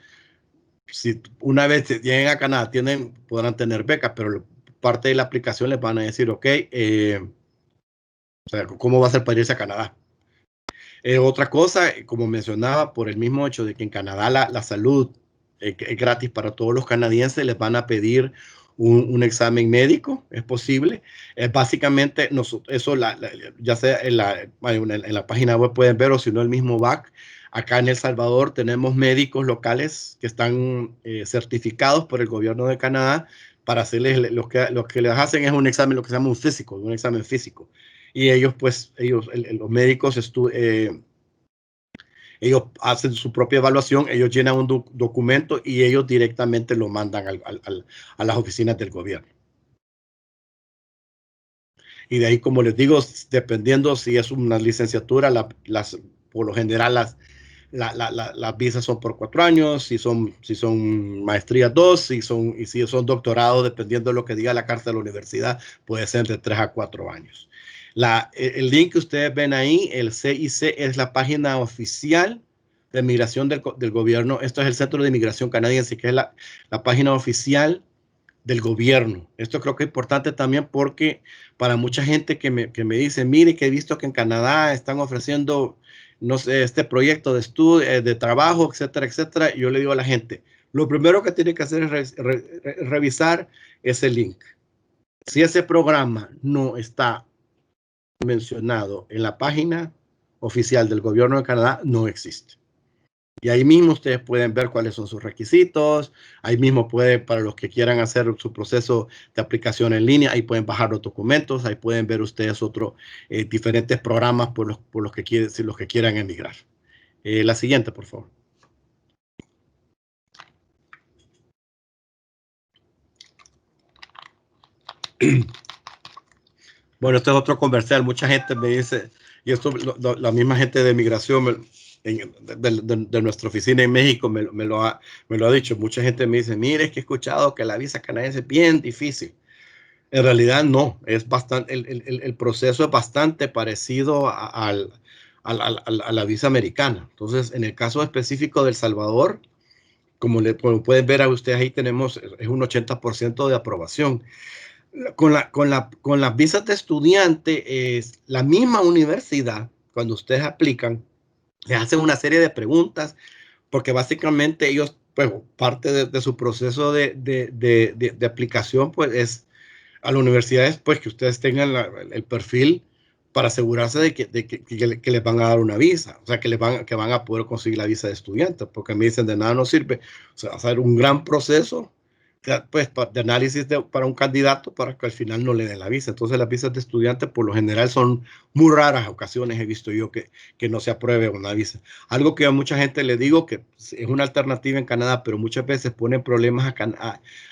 si una vez lleguen a Canadá, podrán tener becas, pero parte de la aplicación les van a decir, ok, o sea, ¿cómo va a ser para irse a Canadá? Otra cosa, como mencionaba, por el mismo hecho de que en Canadá la salud es gratis para todos los canadienses, les van a pedir un examen médico, es posible. Básicamente, eso ya sea en la página web pueden ver, o si no el mismo BAC. Acá en El Salvador tenemos médicos locales que están certificados por el gobierno de Canadá para hacerles, lo que les hacen es un examen, lo que se llama un examen físico. Y ellos, los médicos ellos hacen su propia evaluación, ellos llenan un documento y ellos directamente lo mandan a las oficinas del gobierno. Y de ahí, como les digo, dependiendo si es una licenciatura, por lo general las visas son por 4 años, si son maestrías 2, y si son doctorados, dependiendo de lo que diga la carta de la universidad, puede ser de 3 a 4 años. El link que ustedes ven ahí, el CIC, es la página oficial de migración del gobierno. Esto es el Centro de Inmigración Canadiense, que es la página oficial del gobierno. Esto creo que es importante también, porque para mucha gente que me dice, mire, que he visto que en Canadá están ofreciendo, no sé, este proyecto de estudio, de trabajo, etcétera, etcétera. Yo le digo a la gente, lo primero que tiene que hacer es revisar ese link. Si ese programa no está mencionado en la página oficial del gobierno de Canadá, no existe. Y ahí mismo ustedes pueden ver cuáles son sus requisitos. Ahí mismo pueden, para los que quieran hacer su proceso de aplicación en línea, ahí pueden bajar los documentos. Ahí pueden ver ustedes diferentes programas por los que si los que quieran emigrar. La siguiente, por favor. Bueno, este es otro comercial. Mucha gente me dice, y esto la misma gente de migración de nuestra oficina en México me lo ha dicho. Mucha gente me dice, mire, es que he escuchado que la visa canadiense es bien difícil. En realidad no, es bastante, el proceso es bastante parecido a la visa americana. Entonces, en el caso específico de El Salvador, como pueden ver a ustedes ahí tenemos, es un 80% de aprobación. Con las visas de estudiante, es la misma universidad, cuando ustedes aplican, les hacen una serie de preguntas, porque básicamente ellos, pues, parte de su proceso de aplicación, pues, es a las universidades, pues, que ustedes tengan el perfil para asegurarse de que les van a dar una visa, o sea, que van a poder conseguir la visa de estudiante, porque me dicen de nada nos sirve, o sea, hacer un gran proceso pues, de análisis para un candidato para que al final no le den la visa. Entonces las visas de estudiante por lo general son muy raras ocasiones, he visto yo que no se apruebe una visa. Algo que a mucha gente le digo que es una alternativa en Canadá, pero muchas veces ponen problemas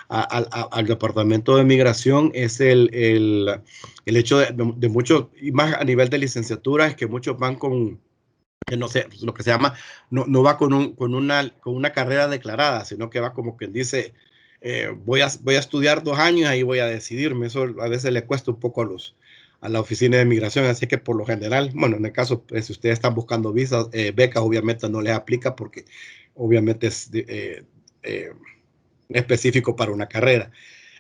al Departamento de Migración, es el hecho de muchos, y más a nivel de licenciatura, es que muchos van con, que no sé, lo que se llama, no va con una carrera declarada, sino que va como quien dice, voy a estudiar 2 años y ahí voy a decidirme. Eso a veces le cuesta un poco a la oficina de migración, así que por lo general, bueno, en el caso, pues, si ustedes están buscando visas, becas, obviamente no les aplica porque obviamente es específico para una carrera.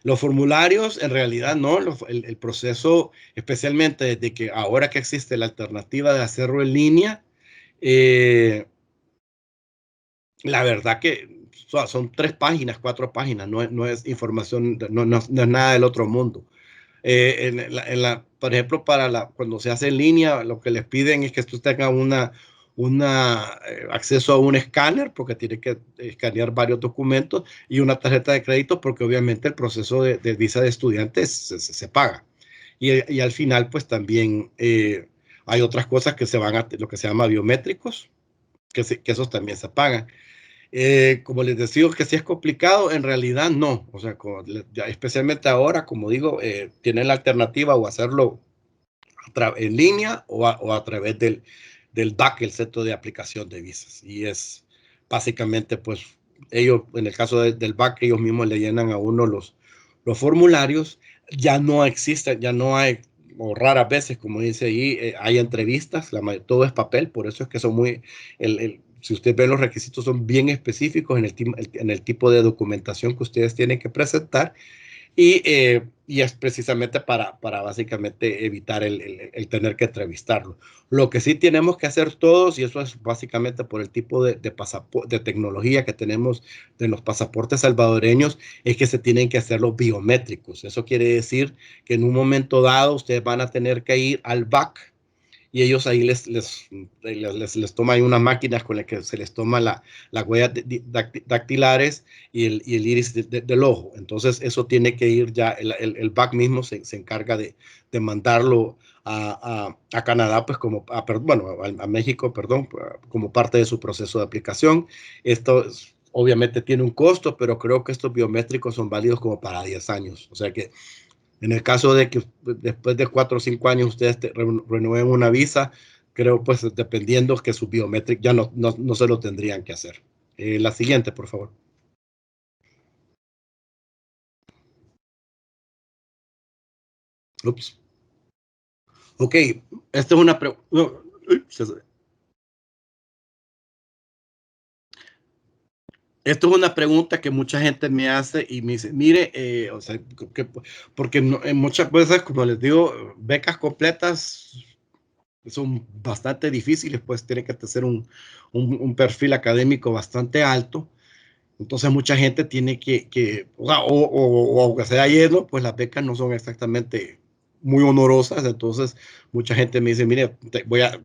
Los formularios, en realidad, no, el proceso, especialmente desde que ahora que existe la alternativa de hacerlo en línea, la verdad que son 3 páginas, 4 páginas, no es información, no es nada del otro mundo. Por ejemplo, cuando se hace en línea, lo que les piden es que tú tengas acceso a un escáner, porque tiene que escanear varios documentos, y una tarjeta de crédito, porque obviamente el proceso de visa de estudiantes se paga. Y al final, pues también hay otras cosas que se van a lo que se llama biométricos, que esos también se pagan. Como les decía, que si es complicado, en realidad no. O sea, especialmente ahora, como digo, tienen la alternativa o hacerlo en línea o a través del DAC, el Centro de Aplicación de Visas. Y es básicamente, pues, ellos, en el caso del BAC, ellos mismos le llenan a uno los formularios. Ya no existen, ya no hay, o raras veces, como dice ahí, hay entrevistas, todo es papel, por eso es que son muy, si usted ve los requisitos son bien específicos en el tipo de documentación que ustedes tienen que presentar, y es precisamente para básicamente evitar el tener que entrevistarlo. Lo que sí tenemos que hacer todos, y eso es básicamente por el tipo de tecnología que tenemos de los pasaportes salvadoreños, es que se tienen que hacer los biométricos. Eso quiere decir que en un momento dado ustedes van a tener que ir al BAC, y ellos ahí les toman unas máquinas con las que se les toma las huellas dactilares y el iris del ojo. Entonces eso tiene que ir ya, el BAC mismo se encarga de mandarlo a Canadá, pues a México, perdón, como parte de su proceso de aplicación. Esto obviamente tiene un costo, pero creo que estos biométricos son válidos como para 10 años. O sea que en el caso de que después de 4 o 5 años ustedes renueven una visa, creo, pues, dependiendo que su biométrico ya no se lo tendrían que hacer. La siguiente, por favor. Ups. Ok, esta es una pregunta. Esto es una pregunta que mucha gente me hace y me dice, mire, o sea, porque muchas veces, como les digo, becas completas son bastante difíciles, pues tiene que tener un perfil académico bastante alto. Entonces mucha gente tiene o aunque sea lleno, pues las becas no son exactamente muy honorosas. Entonces mucha gente me dice, mire,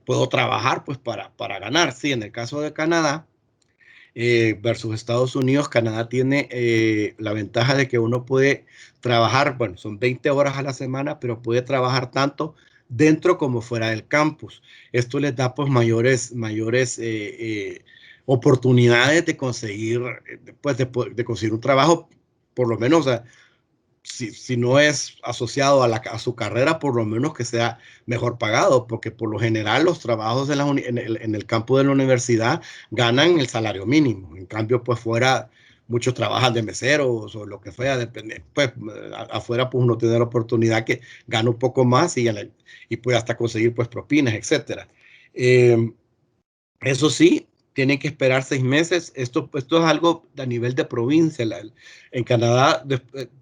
puedo trabajar pues para ganar. Sí, en el caso de Canadá, versus Estados Unidos. Canadá tiene la ventaja de que uno puede trabajar, bueno, son 20 horas a la semana, pero puede trabajar tanto dentro como fuera del campus. Esto les da pues mayores oportunidades de conseguir, pues, de conseguir un trabajo, por lo menos, o sea, si no es asociado a su carrera, por lo menos que sea mejor pagado, porque por lo general los trabajos en el campo de la universidad ganan el salario mínimo. En cambio, pues fuera, muchos trabajan de meseros o lo que sea, depende, pues afuera pues uno tiene la oportunidad que gana un poco más y puede hasta conseguir pues propinas, etcétera. Eso sí, tienen que esperar 6 meses. Esto es algo a nivel de provincia. En Canadá,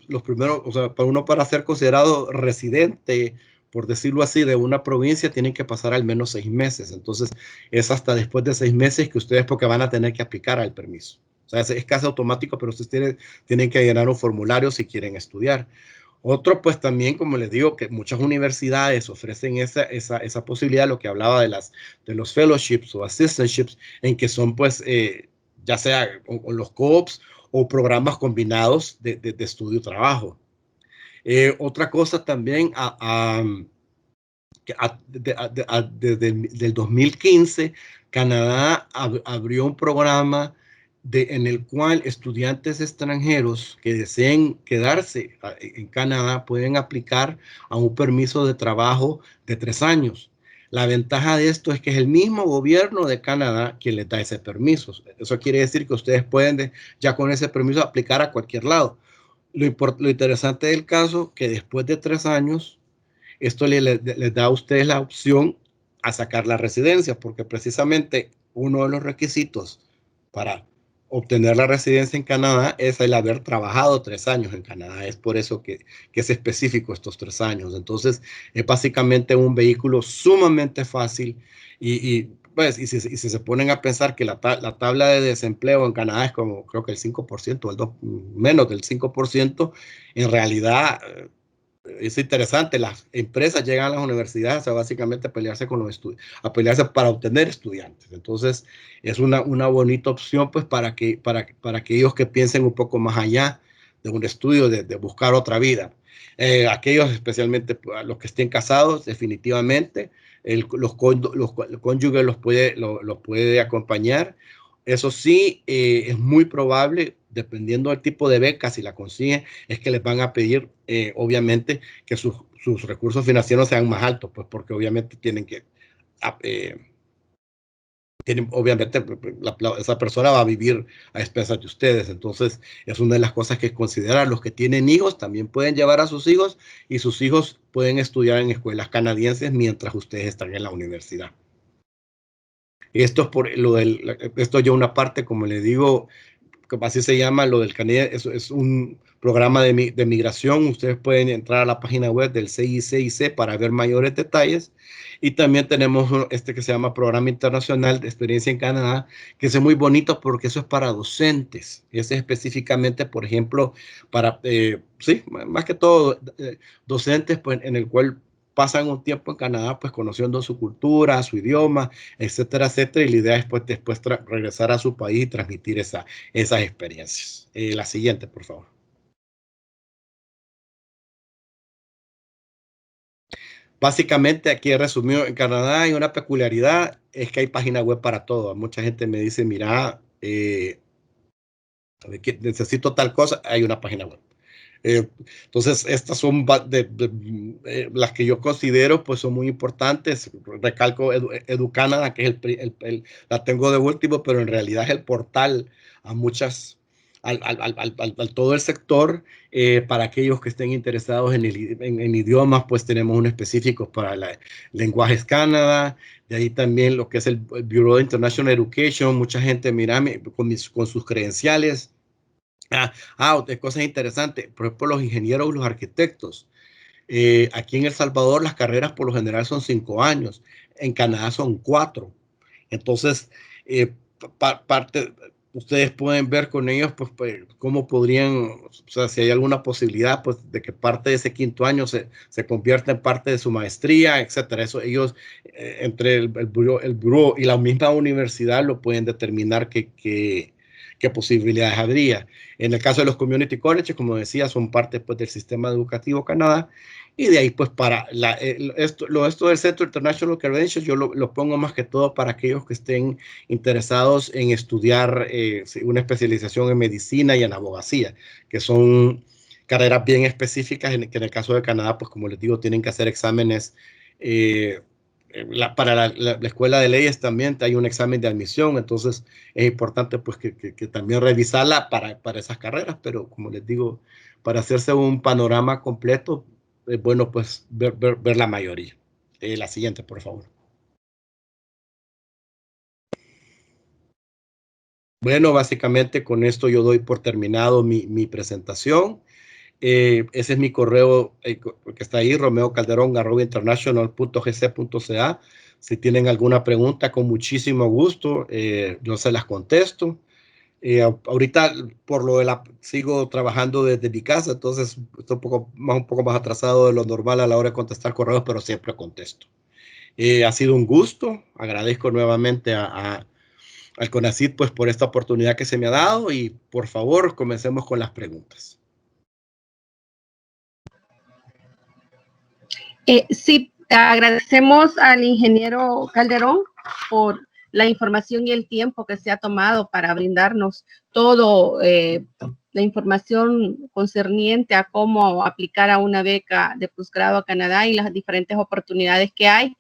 los primeros, o sea, para ser considerado residente, por decirlo así, de una provincia, tienen que pasar al menos 6 meses. Entonces, es hasta después de 6 meses que ustedes, porque van a tener que aplicar al permiso. O sea, es casi automático, pero ustedes tienen que llenar un formulario si quieren estudiar. Otro, pues también, como les digo, que muchas universidades ofrecen esa posibilidad, lo que hablaba de los fellowships o assistantships, en que son, pues, ya sea o los co-ops o programas combinados de estudio-trabajo. Otra cosa también, desde el 2015, Canadá abrió un programa en el cual estudiantes extranjeros que deseen quedarse en Canadá pueden aplicar a un permiso de trabajo de 3 años. La ventaja de esto es que es el mismo gobierno de Canadá quien les da ese permiso. Eso quiere decir que ustedes pueden ya con ese permiso aplicar a cualquier lado. Lo interesante del caso que después de 3 años, esto les da a ustedes la opción a sacar la residencia, porque precisamente uno de los requisitos para obtener la residencia en Canadá es el haber trabajado 3 años en Canadá. Es por eso que es específico estos 3 años. Entonces, es básicamente un vehículo sumamente fácil pues, y si se ponen a pensar que la tabla de desempleo en Canadá es como, creo que el 5%, menos del 5%, en realidad es interesante. Las empresas llegan a las universidades a básicamente pelearse con los a pelearse para obtener estudiantes. Entonces, es una bonita opción, pues, para aquellos que piensen un poco más allá de un estudio, de buscar otra vida. Aquellos, especialmente los que estén casados, definitivamente, los cónyuges los puede acompañar. Eso sí, es muy probable, dependiendo del tipo de beca, si la consiguen, es que les van a pedir, obviamente, que sus recursos financieros sean más altos, pues porque obviamente obviamente esa persona va a vivir a expensas de ustedes. Entonces, es una de las cosas que considerar. Los que tienen hijos también pueden llevar a sus hijos y sus hijos pueden estudiar en escuelas canadienses mientras ustedes están en la universidad. Esto es por esto ya una parte, como le digo, así se llama lo del Canadá, es un programa de migración. Ustedes pueden entrar a la página web del CICIC para ver mayores detalles. Y también tenemos que se llama Programa Internacional de Experiencia en Canadá, que es muy bonito porque eso es para docentes. Ese es específicamente, por ejemplo, para, sí, más que todo, docentes, pues, en el cual pasan un tiempo en Canadá, pues conociendo su cultura, su idioma, etcétera, etcétera. Y la idea es, pues, después regresar a su país y transmitir esas experiencias. La siguiente, por favor. Básicamente, aquí he resumido, en Canadá hay una peculiaridad, es que hay página web para todo. Mucha gente me dice, mira, necesito tal cosa, hay una página web. Entonces, estas son las que yo considero, pues, son muy importantes. Recalco EduCanada, que es la tengo de último, pero en realidad es el portal a al todo el sector. Para aquellos que estén interesados en idiomas, pues tenemos un específico para Lenguajes Canadá. De ahí también lo que es el Bureau de International Education. Mucha gente, mira, con sus credenciales. Otra cosa interesante, por ejemplo, los ingenieros y los arquitectos. Aquí en El Salvador las carreras por lo general son 5 años, en Canadá son 4. Entonces, ustedes pueden ver con ellos, pues, cómo podrían, o sea, si hay alguna posibilidad, pues, de que parte de ese 5.º año se convierta en parte de su maestría, etcétera. Eso ellos, entre el buró y la misma universidad, lo pueden determinar que qué posibilidades habría. En el caso de los community colleges, como decía, son parte pues, del sistema educativo Canadá, y de ahí pues para esto del Centro International Credentials yo lo pongo más que todo para aquellos que estén interesados en estudiar una especialización en medicina y en abogacía, que son carreras bien específicas, que en el caso de Canadá, pues como les digo, tienen que hacer exámenes. Para la escuela de leyes también hay un examen de admisión, entonces es importante pues que también revisarla para esas carreras, pero como les digo, para hacerse un panorama completo, es bueno pues ver la mayoría. La siguiente, por favor. Bueno, básicamente con esto yo doy por terminado mi presentación. Ese es mi correo que está ahí, romeocalderón@international.gc.ca. Si tienen alguna pregunta, con muchísimo gusto, yo se las contesto. Ahorita, por lo de sigo trabajando desde mi casa, entonces estoy un poco más atrasado de lo normal a la hora de contestar correos, pero siempre contesto. Ha sido un gusto. Agradezco nuevamente al CONACYT pues, por esta oportunidad que se me ha dado y por favor, comencemos con las preguntas. Sí, agradecemos al ingeniero Calderón por la información y el tiempo que se ha tomado para brindarnos todo la información concerniente a cómo aplicar a una beca de posgrado a Canadá y las diferentes oportunidades que hay.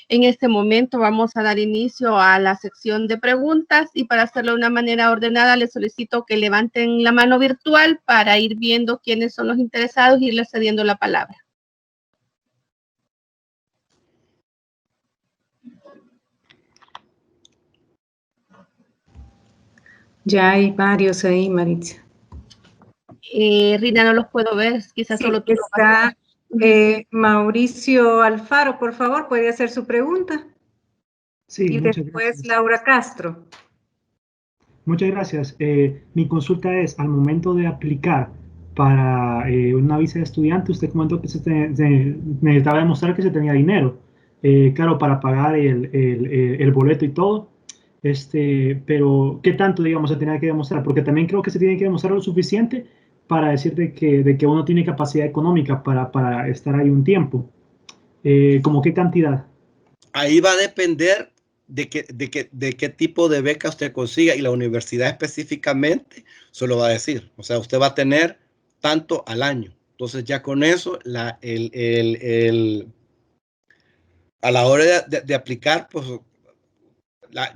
En este momento vamos a dar inicio a la sección de preguntas y para hacerlo de una manera ordenada les solicito que levanten la mano virtual para ir viendo quiénes son los interesados y irles cediendo la palabra. Ya hay varios ahí, Maritza. Rina, no los puedo ver, quizás sí, solo tú. Está Mauricio Alfaro, por favor, puede hacer su pregunta. Sí, y muchas después gracias. Laura Castro. Muchas gracias. Mi consulta es, al momento de aplicar para una visa de estudiante, usted comentó que se necesitaba demostrar que se tenía dinero, claro, para pagar el boleto y todo. Pero, ¿qué tanto, digamos, se tenía que demostrar? Porque también creo que se tiene que demostrar lo suficiente para decir de que uno tiene capacidad económica para estar ahí un tiempo. ¿Cómo qué cantidad? Ahí va a depender de qué tipo de beca usted consiga y la universidad específicamente se lo va a decir. O sea, usted va a tener tanto al año. Entonces ya con eso, a la hora de aplicar, pues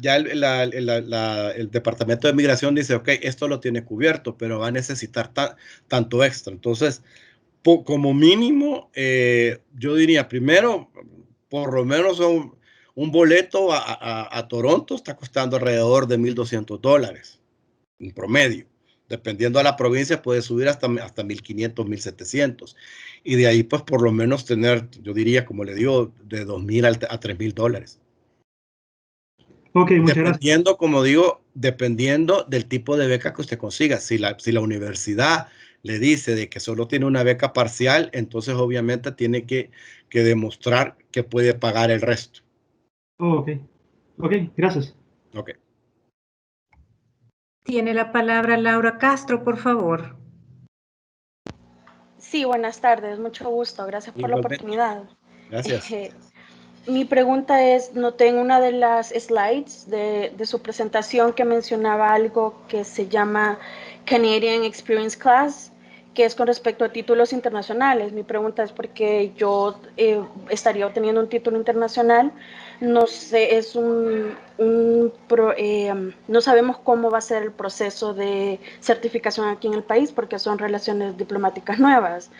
ya el Departamento de Migración dice, ok, esto lo tiene cubierto, pero va a necesitar tanto extra. Entonces, como mínimo, yo diría, primero, por lo menos un boleto a Toronto está costando alrededor de $1,200 en promedio. Dependiendo de la provincia, puede subir hasta 1,500, 1,700. Y de ahí, pues, por lo menos tener, yo diría, como le digo, de $2,000 a $3,000. Ok, muchas gracias. Dependiendo, como digo, dependiendo del tipo de beca que usted consiga. Si la universidad le dice de que solo tiene una beca parcial, entonces obviamente tiene que demostrar que puede pagar el resto. Oh, ok. Ok, gracias. Ok. Tiene la palabra Laura Castro, por favor. Sí, buenas tardes, mucho gusto, gracias por la oportunidad. Gracias. Mi pregunta es, noté en una de las slides de su presentación que mencionaba algo que se llama Canadian Experience Class, que es con respecto a títulos internacionales. Mi pregunta es porque yo estaría obteniendo un título internacional, no sé, no sabemos cómo va a ser el proceso de certificación aquí en el país porque son relaciones diplomáticas nuevas.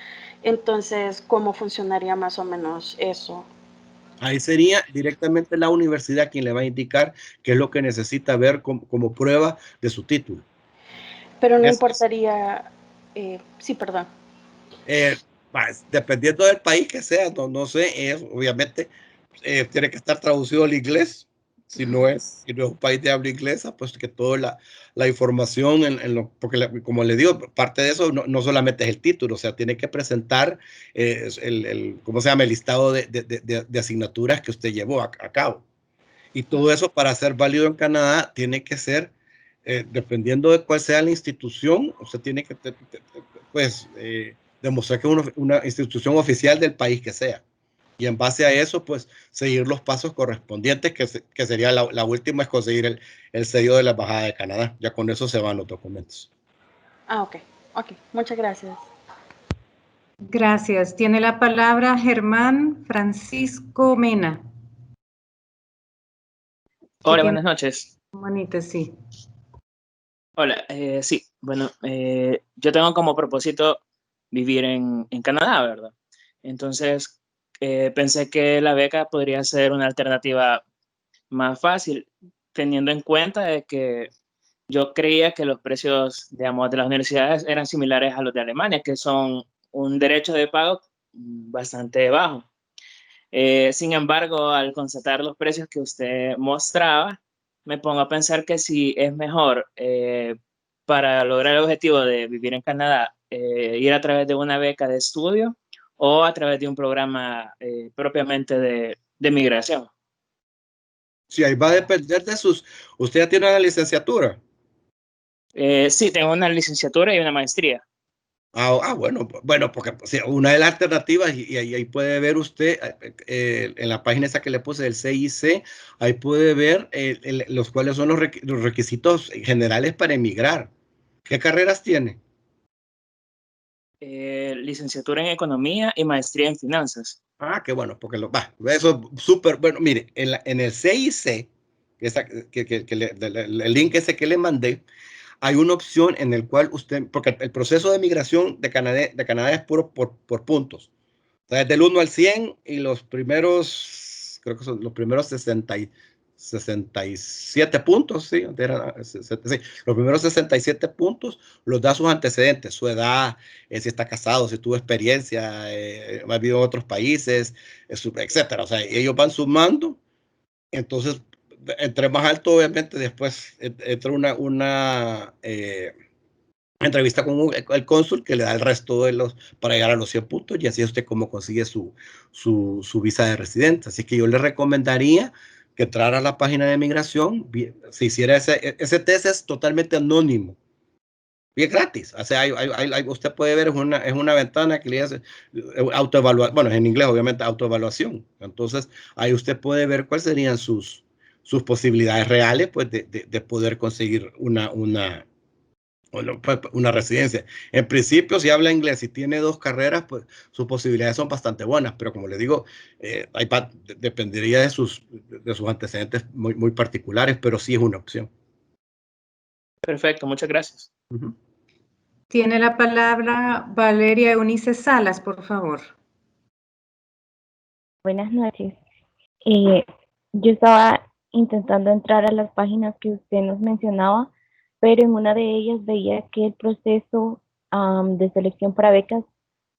Entonces, ¿cómo funcionaría más o menos eso? Ahí sería directamente la universidad quien le va a indicar qué es lo que necesita ver como prueba de su título. Pero no importaría, sí, perdón. Dependiendo del país que sea, no sé, obviamente tiene que estar traducido al inglés. Si no es un país de habla inglesa, pues que toda la información, porque como le digo, parte de eso no solamente es el título, o sea, tiene que presentar ¿cómo se llama? El listado de asignaturas que usted llevó a cabo. Y todo eso para ser válido en Canadá tiene que ser dependiendo de cuál sea la institución, usted tiene que pues, demostrar que es una institución oficial del país que sea. Y en base a eso, pues, seguir los pasos correspondientes, que sería la última, es conseguir el sello de la Embajada de Canadá. Ya con eso se van los documentos. Ah, ok. Muchas gracias. Gracias. Tiene la palabra Germán Francisco Mena. Hola, buenas noches. Manita, sí. Hola, sí, bueno, yo tengo como propósito vivir en Canadá, ¿verdad? Entonces, pensé que la beca podría ser una alternativa más fácil, teniendo en cuenta de que yo creía que los precios, digamos, de las universidades eran similares a los de Alemania, que son un derecho de pago bastante bajo. Sin embargo, al constatar los precios que usted mostraba, me pongo a pensar que si es mejor para lograr el objetivo de vivir en Canadá, ir a través de una beca de estudio o a través de un programa propiamente de migración. Sí, ahí va a depender de sus... ¿Usted ya tiene la licenciatura? Sí, tengo una licenciatura y una maestría. Bueno, porque o sea, una de las alternativas, y ahí puede ver usted, en la página esa que le puse del CIC, ahí puede ver los cuáles son los requisitos generales para emigrar. ¿Qué carreras tiene? Licenciatura en economía y maestría en finanzas. Qué bueno, porque eso es súper bueno. Mire, en el CIC, el link ese que le mandé, hay una opción en el cual usted, porque el proceso de migración de Canadá es puro por puntos. O sea, es del 1 al 100 y los primeros, creo que son los primeros 67 puntos, ¿sí? Los primeros 67 puntos los da sus antecedentes, su edad, si está casado, si tuvo experiencia, ha vivido en otros países, etcétera. O sea, ellos van sumando, entonces entre más alto, obviamente, después entra una entrevista con el cónsul que le da el resto para llegar a los 100 puntos, y así es usted como consigue su visa de residente. Así que yo le recomendaría que entrara a la página de migración, si hiciera ese test, es totalmente anónimo. Y es gratis, o sea, usted puede ver, es una ventana que le hace autoevaluación, bueno, en inglés obviamente autoevaluación. Entonces ahí usted puede ver cuáles serían sus posibilidades reales, pues, de poder conseguir una residencia. En principio, si habla inglés y tiene 2 carreras, pues sus posibilidades son bastante buenas, pero como le digo, dependería de sus antecedentes muy particulares, pero sí es una opción. Perfecto, muchas gracias. Tiene la palabra Valeria Eunice Salas, por favor. Buenas noches. Yo estaba intentando entrar a las páginas que usted nos mencionaba, pero en una de ellas veía que el proceso de selección para becas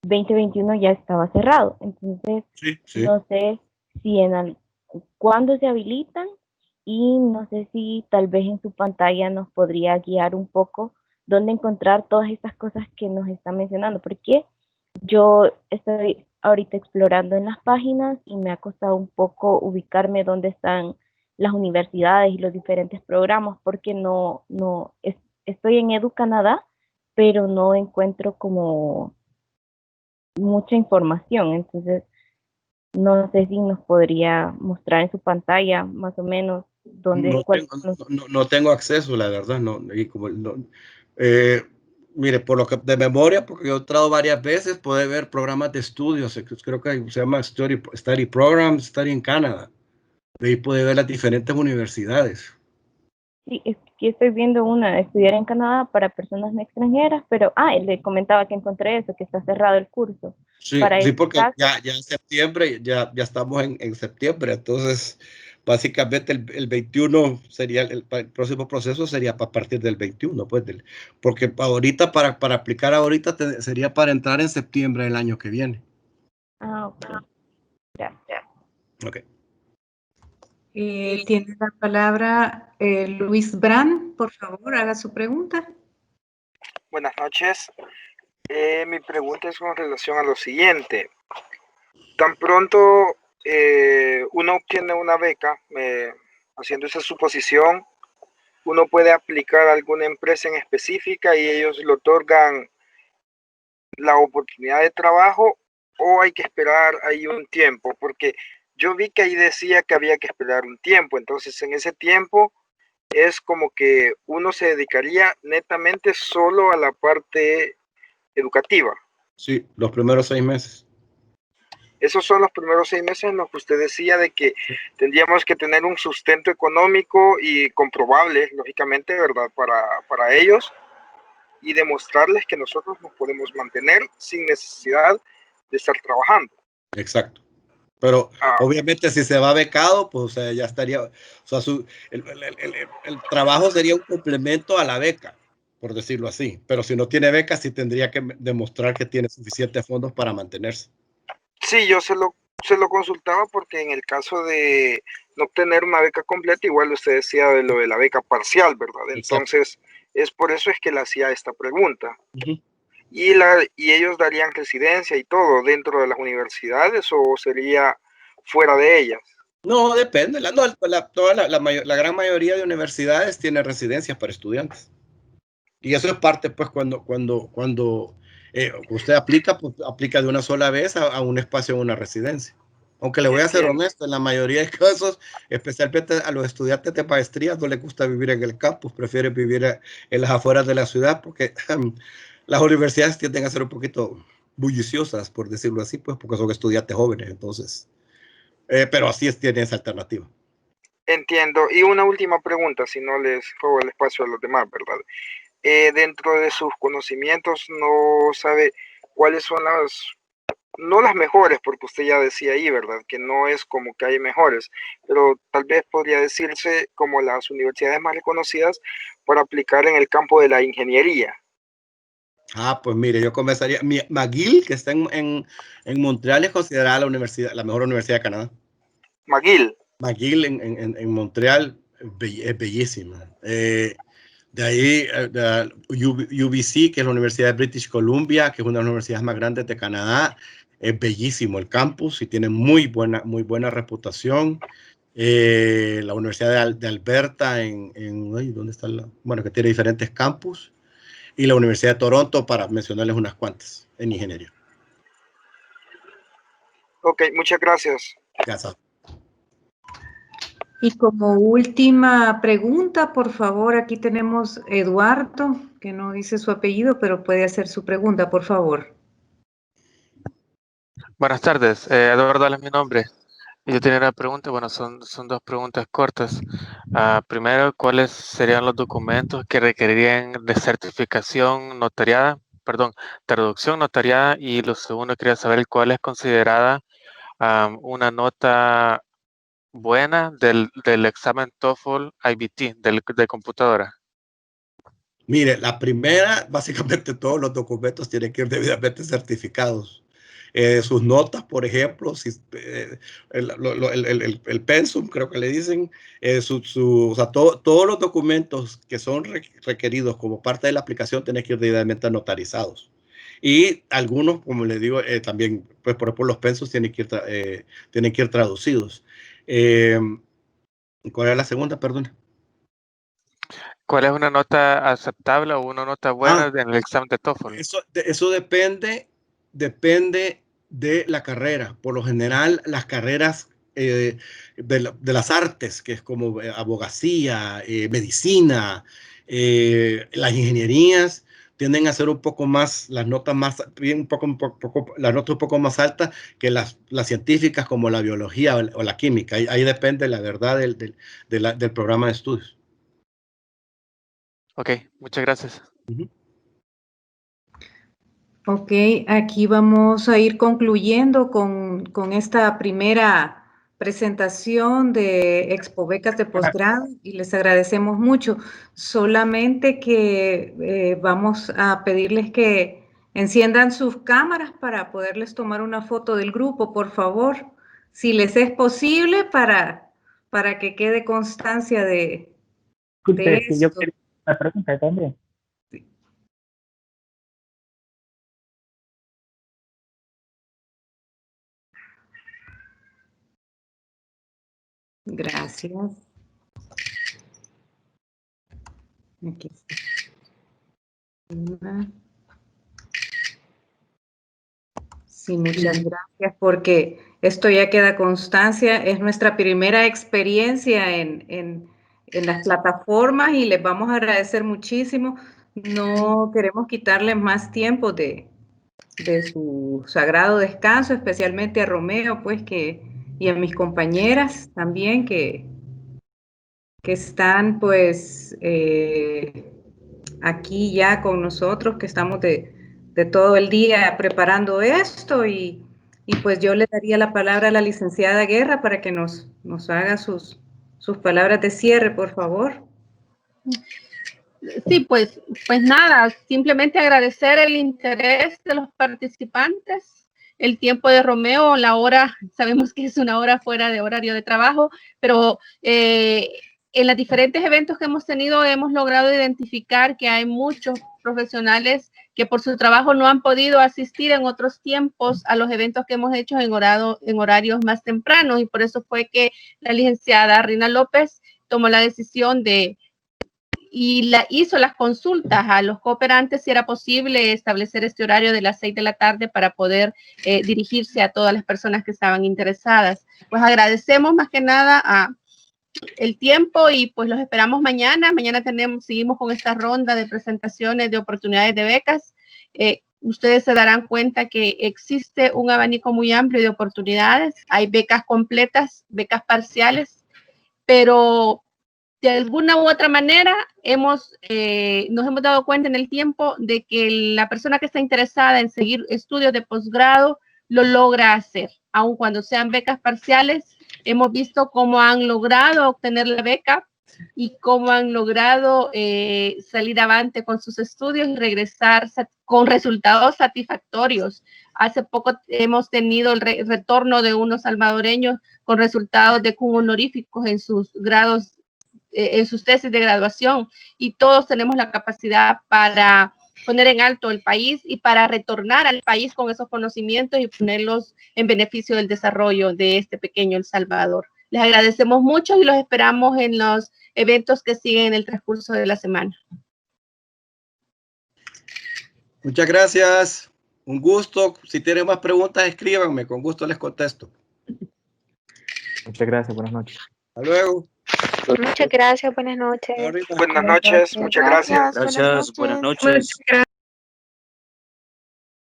2021 ya estaba cerrado. Entonces, sí. No sé si cuándo se habilitan, y no sé si tal vez en su pantalla nos podría guiar un poco dónde encontrar todas estas cosas que nos está mencionando, porque yo estoy ahorita explorando en las páginas y me ha costado un poco ubicarme dónde están las universidades y los diferentes programas, porque estoy en Edu Canadá, pero no encuentro como mucha información. Entonces, no sé si nos podría mostrar en su pantalla más o menos dónde. No tengo acceso, la verdad. Mire, por lo que de memoria, porque yo he entrado varias veces, puede ver programas de estudios. Creo que se llama Study Programs, Study in Canada. De ahí puede ver las diferentes universidades. Sí, aquí estoy viendo una, estudiar en Canadá para personas no extranjeras, pero le comentaba que encontré eso, que está cerrado el curso. Sí, porque ya en septiembre, ya estamos en septiembre, entonces básicamente el 21 sería el próximo proceso, sería a partir del 21, pues, porque ahorita para aplicar ahorita sería para entrar en septiembre del año que viene. Ok. Gracias. Ok. Tiene la palabra Luis Brand, por favor, haga su pregunta. Buenas noches. Mi pregunta es con relación a lo siguiente. Tan pronto uno obtiene una beca, haciendo esa suposición, uno puede aplicar a alguna empresa en específica y ellos le otorgan la oportunidad de trabajo, o hay que esperar ahí un tiempo, porque yo vi que ahí decía que había que esperar un tiempo, entonces en ese tiempo es como que uno se dedicaría netamente solo a la parte educativa. Sí, los primeros 6 meses. Esos son los primeros 6 meses en los que usted decía de que tendríamos que tener un sustento económico y comprobable, lógicamente, ¿verdad? Para ellos, y demostrarles que nosotros nos podemos mantener sin necesidad de estar trabajando. Exacto. Pero obviamente si se va becado, pues o sea, ya estaría, o sea, el trabajo sería un complemento a la beca, por decirlo así. Pero si no tiene beca, sí tendría que demostrar que tiene suficientes fondos para mantenerse. Sí, yo se lo consultaba porque en el caso de no obtener una beca completa, igual usted decía de lo de la beca parcial, ¿verdad? Entonces, es por eso es que le hacía esta pregunta. Y ellos darían residencia y todo dentro de las universidades, o sería fuera de ellas. No, depende. La gran mayoría de universidades tiene residencias para estudiantes. Y eso es parte, pues, cuando usted aplica, pues aplica de una sola vez a un espacio en una residencia. Aunque le voy a ser honesto, en la mayoría de casos, especialmente a los estudiantes de maestría, no les gusta vivir en el campus, prefieren vivir en las afueras de la ciudad, porque las universidades tienden a ser un poquito bulliciosas, por decirlo así, pues, porque son estudiantes jóvenes, entonces. Pero así tiene esa alternativa. Entiendo. Y una última pregunta, si no les robo el espacio a los demás, ¿verdad? Dentro de sus conocimientos, no sabe cuáles son no las mejores, porque usted ya decía ahí, ¿verdad? Que no es como que hay mejores, pero tal vez podría decirse como las universidades más reconocidas para aplicar en el campo de la ingeniería. Pues mire, yo comenzaría. McGill, que está en Montreal, es considerada la mejor universidad de Canadá. McGill en Montreal es bellísima. De ahí, UBC, que es la Universidad de British Columbia, que es una de las universidades más grandes de Canadá, es bellísimo el campus y tiene muy buena reputación. La Universidad de Alberta ¿dónde está bueno, que tiene diferentes campus, y la Universidad de Toronto, para mencionarles unas cuantas, en ingeniería. Ok, muchas gracias. Gracias. Y como última pregunta, por favor, aquí tenemos Eduardo, que no dice su apellido, pero puede hacer su pregunta, por favor. Buenas tardes, Eduardo es mi nombre. Yo tenía una pregunta, bueno, son dos preguntas cortas. Primero, ¿cuáles serían los documentos que requerirían de certificación notariada, traducción notariada? Y lo segundo, quería saber cuál es considerada una nota buena del examen TOEFL IBT de computadora. Mire, la primera, básicamente todos los documentos tienen que ir debidamente certificados. Sus notas, por ejemplo, el pensum, creo que le dicen, o sea, todos los documentos que son requeridos como parte de la aplicación tienen que ir debidamente notarizados. Y algunos, como le digo, también, pues por ejemplo, los pensums tienen que ir traducidos. ¿Cuál es la segunda? Perdón. ¿Cuál es una nota aceptable o una nota buena en el examen de TOEFL? Eso depende de la carrera. Por lo general, las carreras de las artes, que es como abogacía, medicina, las ingenierías, tienden a ser un poco más, las notas un poco más altas que las científicas, como la biología o la química. Ahí depende la verdad del programa de estudios. Ok, muchas gracias. Ok, aquí vamos a ir concluyendo con esta primera presentación de Expo Becas de Posgrado y les agradecemos mucho. Solamente que vamos a pedirles que enciendan sus cámaras para poderles tomar una foto del grupo, por favor, si les es posible, para que quede constancia de esto. Yo quería una pregunta también. Gracias. Aquí está. Sí, muchas gracias, porque esto ya queda constancia, es nuestra primera experiencia en las plataformas y les vamos a agradecer muchísimo. No queremos quitarles más tiempo de su sagrado descanso, especialmente a Romeo, pues y a mis compañeras también que están pues aquí ya con nosotros, que estamos de todo el día preparando esto y pues yo le daría la palabra a la licenciada Guerra para que nos haga sus palabras de cierre, por favor. Sí, pues nada, simplemente agradecer el interés de los participantes, el tiempo de Romeo, la hora, sabemos que es una hora fuera de horario de trabajo, pero en los diferentes eventos que hemos tenido hemos logrado identificar que hay muchos profesionales que por su trabajo no han podido asistir en otros tiempos a los eventos que hemos hecho en horarios más tempranos, y por eso fue que la licenciada Rina López tomó la decisión hizo las consultas a los cooperantes si era posible establecer este horario de las 6 de la tarde para poder dirigirse a todas las personas que estaban interesadas. Pues agradecemos más que nada el tiempo y pues los esperamos mañana. Mañana seguimos con esta ronda de presentaciones de oportunidades de becas. Ustedes se darán cuenta que existe un abanico muy amplio de oportunidades. Hay becas completas, becas parciales, pero de alguna u otra manera nos hemos dado cuenta en el tiempo de que la persona que está interesada en seguir estudios de posgrado lo logra hacer, aun cuando sean becas parciales. Hemos visto cómo han logrado obtener la beca y cómo han logrado salir avante con sus estudios y regresar con resultados satisfactorios. Hace poco hemos tenido el retorno de unos salvadoreños con resultados de cum honoríficos en sus grados, en sus tesis de graduación, y todos tenemos la capacidad para poner en alto el país y para retornar al país con esos conocimientos y ponerlos en beneficio del desarrollo de este pequeño El Salvador. Les agradecemos mucho y los esperamos en los eventos que siguen en el transcurso de la semana. Muchas gracias. Un gusto. Si tienen más preguntas, escríbanme. Con gusto les contesto. Muchas gracias, buenas noches. Hasta luego. Muchas gracias, buenas noches. Buenas noches, muchas gracias. Gracias, buenas noches.